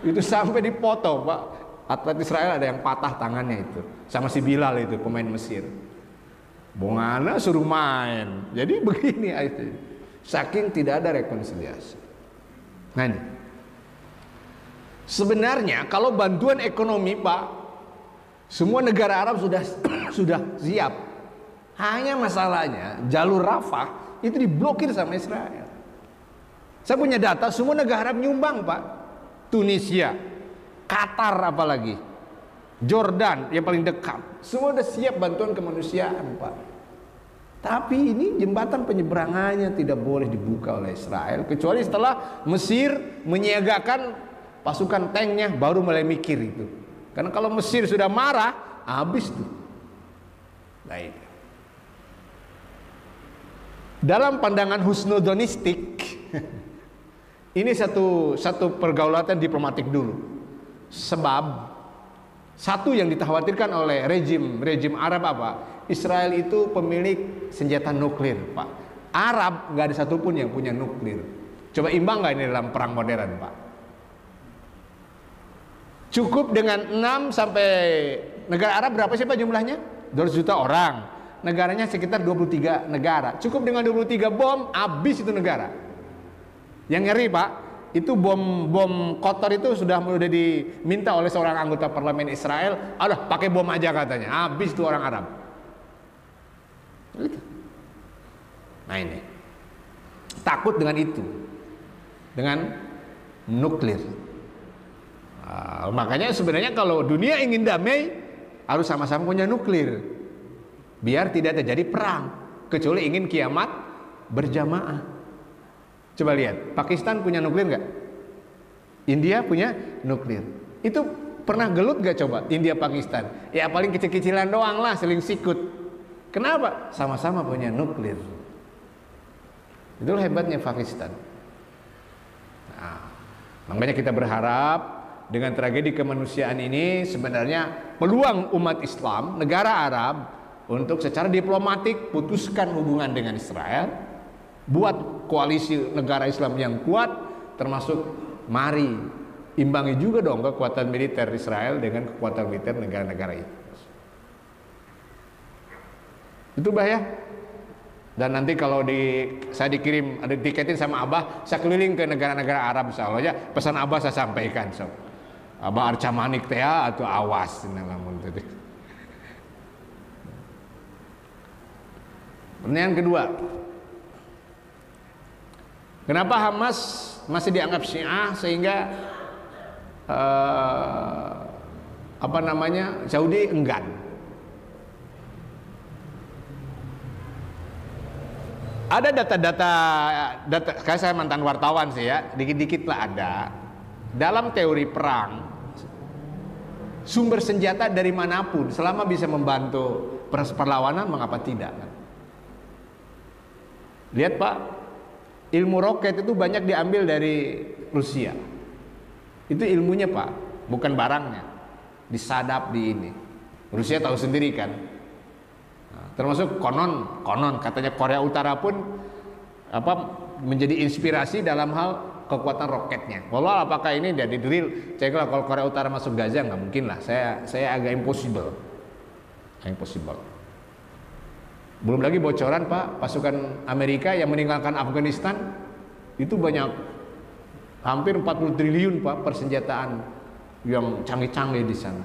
Itu sampai dipoto, Pak. Atlet Israel ada yang patah tangannya itu. Sama si Bilal itu pemain Mesir. Bongana suruh main. Jadi begini itu. Saking tidak ada rekonsiliasi. Nah ini. Sebenarnya kalau bantuan ekonomi, Pak, semua negara Arab sudah siap. Hanya masalahnya jalur Rafah itu diblokir sama Israel. Saya punya data, semua negara Arab nyumbang, Pak. Tunisia, Qatar apalagi, Jordan yang paling dekat, semua udah siap bantuan kemanusiaan, Pak. Tapi ini jembatan penyeberangannya tidak boleh dibuka oleh Israel kecuali setelah Mesir menyiagakan pasukan tanknya baru mulai mikir itu. Karena kalau Mesir sudah marah, habis tuh. Baik. Dalam pandangan husnudonistik, ini satu pergaulatan diplomatik dulu. Sebab Satu yang dikhawatirkan oleh rejim Arab apa? Israel itu pemilik senjata nuklir, Pak. Arab nggak ada satupun yang punya nuklir. Coba imbang nggak ini dalam perang modern, Pak? Cukup dengan 6 sampai negara Arab berapa sih Pak jumlahnya? 200 juta orang. Negaranya sekitar 23 negara. Cukup dengan 23 bom, habis itu negara. Yang ngeri Pak, itu bom kotor itu sudah diminta oleh seorang anggota parlemen Israel. Aduh, pakai bom aja katanya. Habis itu orang Arab. Nah ini, takut dengan itu, dengan nuklir. Makanya sebenarnya kalau dunia ingin damai harus sama-sama punya nuklir, biar tidak terjadi perang, kecuali ingin kiamat berjamaah. Coba lihat, Pakistan punya nuklir nggak? India punya nuklir. Itu pernah gelut nggak coba India Pakistan? Ya paling kecil-kecilan doang lah, seling sikut. Kenapa? Sama-sama punya nuklir. Itulah hebatnya Pakistan. Nah, makanya kita berharap dengan tragedi kemanusiaan ini sebenarnya peluang umat Islam, negara Arab untuk secara diplomatik putuskan hubungan dengan Israel, buat koalisi negara Islam yang kuat, termasuk mari imbangi juga dong kekuatan militer Israel dengan kekuatan militer negara-negara itu. Itu bahaya. Dan nanti kalau saya dikirim, ada tiketin sama Abah, saya keliling ke negara-negara Arab, insya Allah ya, pesan Abah saya sampaikan. So, Abah arca manik teh atau awas namun tadi. Pertanyaan kedua, kenapa Hamas masih dianggap Syiah sehingga Saudi enggan? Ada data, kayak saya mantan wartawan sih ya, dikit-dikit lah ada. Dalam teori perang, sumber senjata dari manapun, selama bisa membantu perlawanan, mengapa tidak? Lihat Pak, ilmu roket itu banyak diambil dari Rusia. Itu ilmunya Pak, bukan barangnya. Disadap di ini. Rusia tahu sendiri kan. Termasuk konon katanya Korea Utara pun menjadi inspirasi dalam hal kekuatan roketnya. Walau apakah ini dari drill? Saya kira kalau Korea Utara masuk Gaza nggak mungkin lah. Saya agak impossible. Belum lagi bocoran Pak, pasukan Amerika yang meninggalkan Afghanistan itu banyak, hampir 40 triliun Pak persenjataan yang canggih-canggih di sana.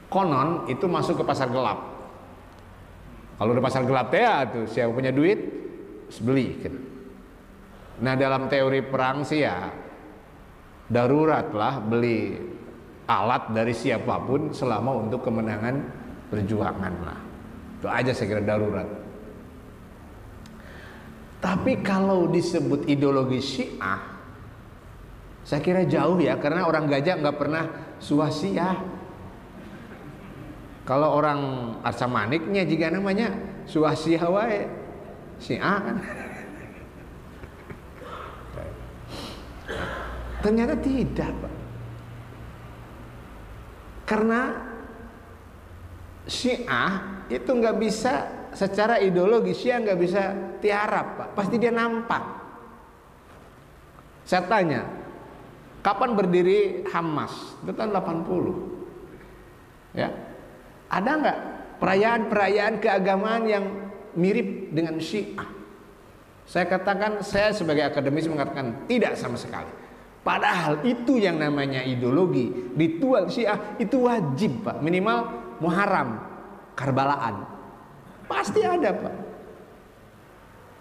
Konon itu masuk ke pasar gelap. Kalau di pasar gelap ya tuh siapa punya duit beli kan. Nah dalam teori perang sih ya darurat lah beli alat dari siapapun selama untuk kemenangan perjuangan lah. Itu aja saya kira darurat. Tapi kalau disebut ideologi Syiah, saya kira jauh ya, karena orang Gajah nggak pernah suasiyah. Kalau orang arca maniknya juga namanya suasiyah wae, Syiah kan. Ternyata tidak Pak. Karena Syiah itu nggak bisa secara ideologi, Syiah nggak bisa tiarap Pak, pasti dia nampak. Saya tanya, kapan berdiri Hamas? Itu tahun 80. Ya, ada nggak perayaan-perayaan keagamaan yang mirip dengan Syiah? Saya katakan, saya sebagai akademisi mengatakan tidak sama sekali. Padahal itu yang namanya ideologi, ritual Syiah itu wajib Pak, minimal Muharram, Karbalaan, pasti ada Pak.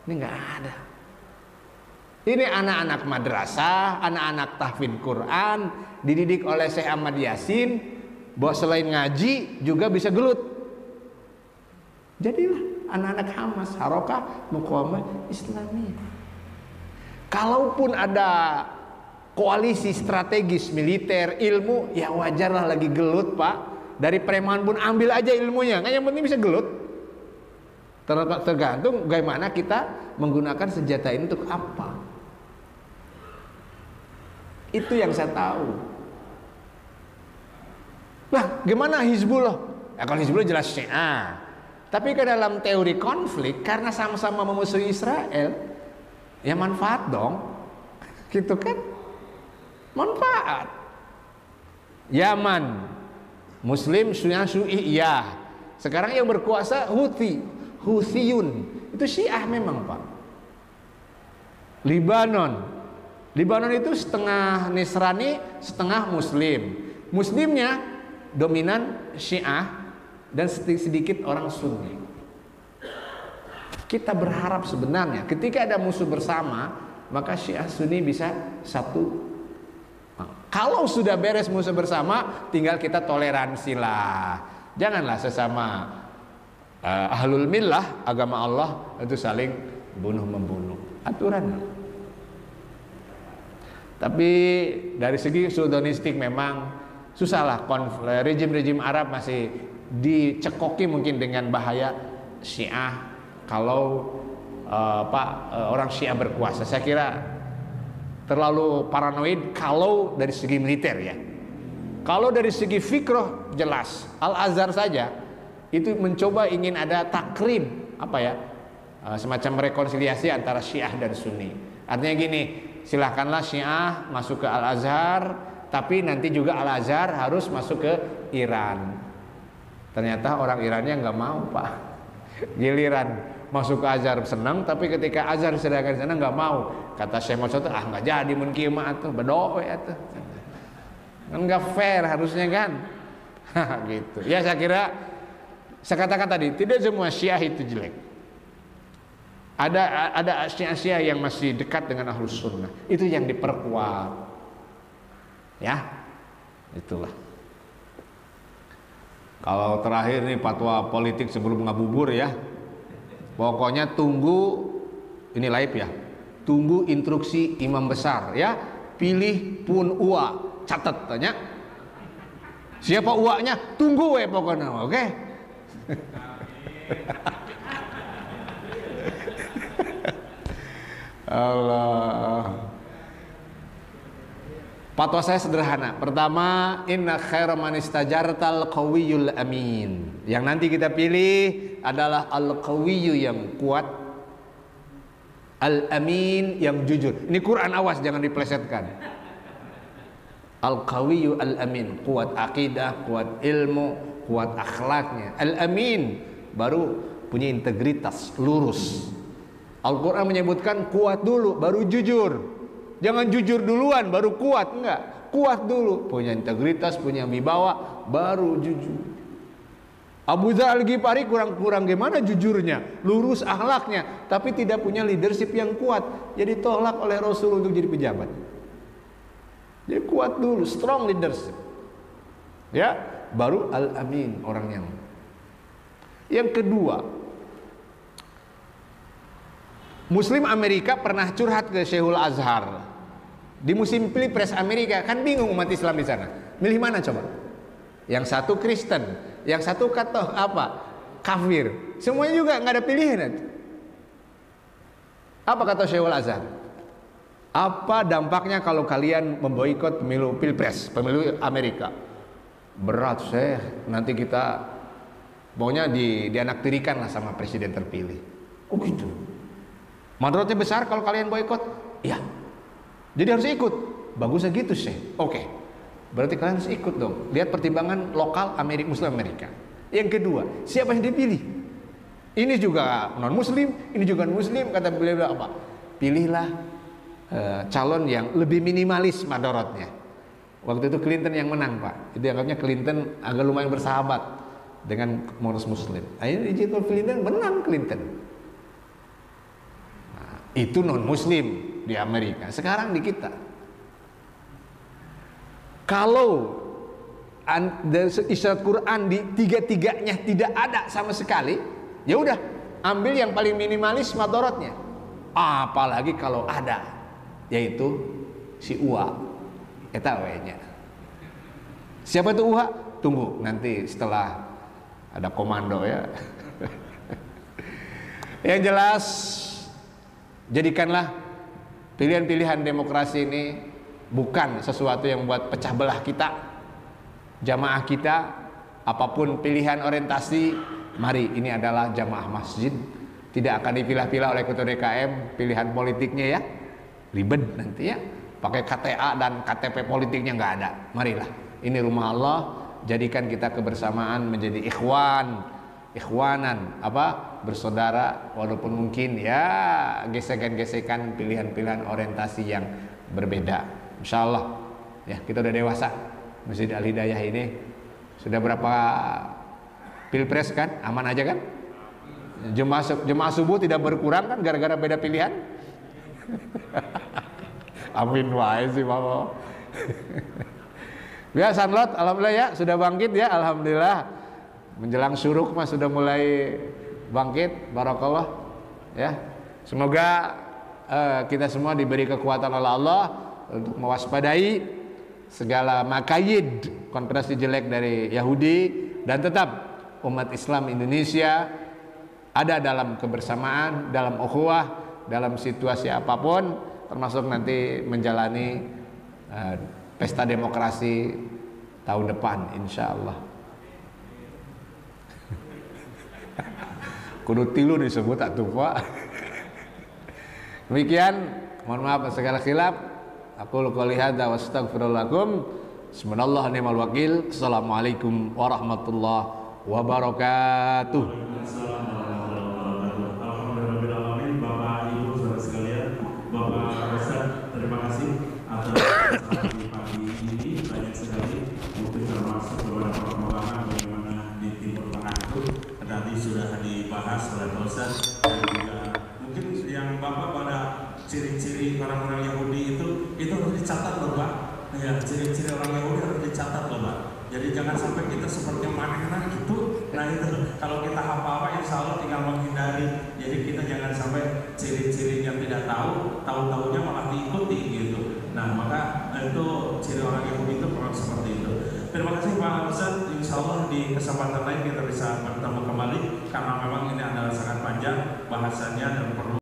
Ini nggak ada. Ini anak-anak madrasah, anak-anak tahfidz Quran, dididik oleh Syekh Ahmad Yasin, bahwa selain ngaji juga bisa gelut. Jadilah anak-anak Hamas, Harokah Muqawamah Islamiyah. Kalaupun ada koalisi strategis militer, ilmu, ya wajarlah lagi gelut Pak. Dari preman pun ambil aja ilmunya, kan yang penting bisa gelut. Tergantung bagaimana kita menggunakan senjata ini untuk apa. Itu yang saya tahu. Lah, gimana Hizbullah? Ya, kalau Hizbullah jelas Syiah. Tapi ke dalam teori konflik, karena sama-sama memusuhi Israel, ya manfaat dong, gitu kan? Manfaat. Yaman, Muslim, Syi'i, ya. Sekarang yang berkuasa Houthiyun, itu Syiah memang Pak. Libanon itu setengah Nasrani, setengah Muslim. Muslimnya dominan Syiah dan sedikit orang Sunni. Kita berharap sebenarnya ketika ada musuh bersama, maka Syiah Sunni bisa satu. Kalau sudah beres musuh bersama, tinggal kita toleransi lah. Janganlah sesama ahlul millah, agama Allah, itu saling bunuh-membunuh. Aturan. Tapi dari segi sudanistik memang susahlah. Rejim-rejim Arab masih dicekoki mungkin dengan bahaya Syiah kalau orang Syiah berkuasa. Saya kira terlalu paranoid kalau dari segi militer ya. Kalau dari segi fikroh jelas. Al-Azhar saja itu mencoba ingin ada takrim semacam rekonsiliasi antara Syiah dan Sunni. Artinya gini, silahkanlah Syiah masuk ke Al-Azhar, tapi nanti juga Al-Azhar harus masuk ke Iran. Ternyata orang Irannya nggak mau Pak. Giliran masuk ke Azhar senang, tapi ketika Azhar sedangkan di sana nggak mau. Kata Syekh Mansur, nggak jadi mun kieu mah atuh berdoa atuh. Kan nggak fair harusnya kan. Gitu. Ya saya kira saya katakan tadi tidak semua Syiah itu jelek. Ada Syiah yang masih dekat dengan Ahlus Sunnah. Itu yang diperkuat. Ya. Itulah. Kalau terakhir nih fatwa politik sebelum ngabubur ya. Pokoknya tunggu ini live ya. Tunggu instruksi imam besar ya. Pilih pun uwa, catat tanya. Siapa uwanya? Tunggu we pokoknya, oke? Allah. Fatwa saya sederhana. Pertama, inna khaira man istajartal qawiyul amin. Yang nanti kita pilih adalah al-qawiyyu yang kuat, al-amin yang jujur. Ini Quran, awas jangan diplesetkan. Al-qawiyyu al-amin, kuat akidah, kuat ilmu, kuat akhlaknya. Al-amin baru punya integritas, lurus. Al-Quran menyebutkan kuat dulu baru jujur. Jangan jujur duluan baru kuat, enggak. Kuat dulu, punya integritas, punya wibawa, baru jujur. Abu Dzar Al-Ghifari kurang gimana jujurnya, lurus akhlaknya, tapi tidak punya leadership yang kuat. Jadi tolak oleh Rasul untuk jadi pejabat. Jadi kuat dulu, strong leadership. Ya, baru Al-Amin orang yang kedua. Muslim Amerika pernah curhat ke Syekhul Azhar di musim Pilpres Amerika, kan bingung umat Islam di sana. Milih mana coba? Yang satu Kristen, yang satu kata kafir. Semuanya juga nggak ada pilihan. Apa kata Syekhul Azhar? Apa dampaknya kalau kalian memboikot pemilu Pilpres, pemilu Amerika? Berat Syekh, nanti kita maunya dianaktirikan lah sama presiden terpilih. Oh gitu. Madaratnya besar kalau kalian boikot? Iya. Jadi harus ikut. Bagusnya gitu sih. Oke. Berarti kalian harus ikut dong. Lihat pertimbangan lokal Muslim Amerika. Yang kedua, siapa yang dipilih? Ini juga non Muslim, ini juga non Muslim. Kata beliau apa? Pilihlah calon yang lebih minimalis madaratnya. Waktu itu Clinton yang menang Pak. Itu dianggapnya Clinton agak lumayan bersahabat dengan komunitas Muslim. Akhirnya digital Clinton menang Clinton. Itu non muslim di Amerika. Sekarang di kita, kalau isyarat Quran di tiga-tiganya tidak ada sama sekali, ya udah ambil yang paling minimalis madaratnya. Apalagi kalau ada, yaitu si Uwa eta we-nya. Siapa itu Uwa? Tunggu nanti setelah ada komando ya. Yang jelas, jadikanlah pilihan-pilihan demokrasi ini bukan sesuatu yang membuat pecah belah kita, jamaah kita, apapun pilihan orientasi, mari ini adalah jamaah masjid. Tidak akan dipilah-pilah oleh ketua DKM pilihan politiknya ya, ribet nanti ya, pakai KTA dan KTP politiknya nggak ada. Marilah, ini rumah Allah, jadikan kita kebersamaan menjadi ikhwanan, bersaudara, walaupun mungkin ya gesekan-gesekan pilihan-pilihan orientasi yang berbeda. Insya Allah ya, kita udah dewasa. Masjid Al Hidayah ini sudah berapa pilpres kan, aman aja kan? Jemaah subuh tidak berkurang kan gara-gara beda pilihan? Amin wae sih Bapak. Ya Sanlot, alhamdulillah ya sudah bangkit ya, alhamdulillah. Menjelang syuruk mas sudah mulai bangkit, barakallah ya. Semoga kita semua diberi kekuatan oleh Allah untuk mewaspadai segala makayid, konspirasi jelek dari Yahudi, dan tetap umat Islam Indonesia ada dalam kebersamaan, dalam ukhuwah, dalam situasi apapun, termasuk nanti menjalani pesta demokrasi tahun depan insya Allah. Kudu tilu disebut atuh Pak. Demikian, mohon maaf segala khilaf. Aku qouli hadza wa astaghfirullah lakum. Bismillah ni'mal wakil. Assalamualaikum warahmatullahi wabarakatuh. Sudah dibahas oleh Pak Ustaz, dan juga mungkin yang Bapak pada ciri-ciri orang-orang Yahudi itu harus dicatat loh Pak. Ya, ciri-ciri orang Yahudi harus dicatat loh Pak. Jadi jangan sampai kita seperti mana gitu. Nah itu kalau kita apa-apa insya Allah tinggal menghindari. Jadi kita jangan sampai ciri-ciri yang tidak tahu-tahunya malah diikuti gitu. Nah maka itu ciri orang Yahudi itu memang seperti itu. Terima kasih Pak Ustaz. Insya Allah di kesempatan lain kita bisa bertemu kembali karena memang ini adalah sangat panjang bahasannya dan perlu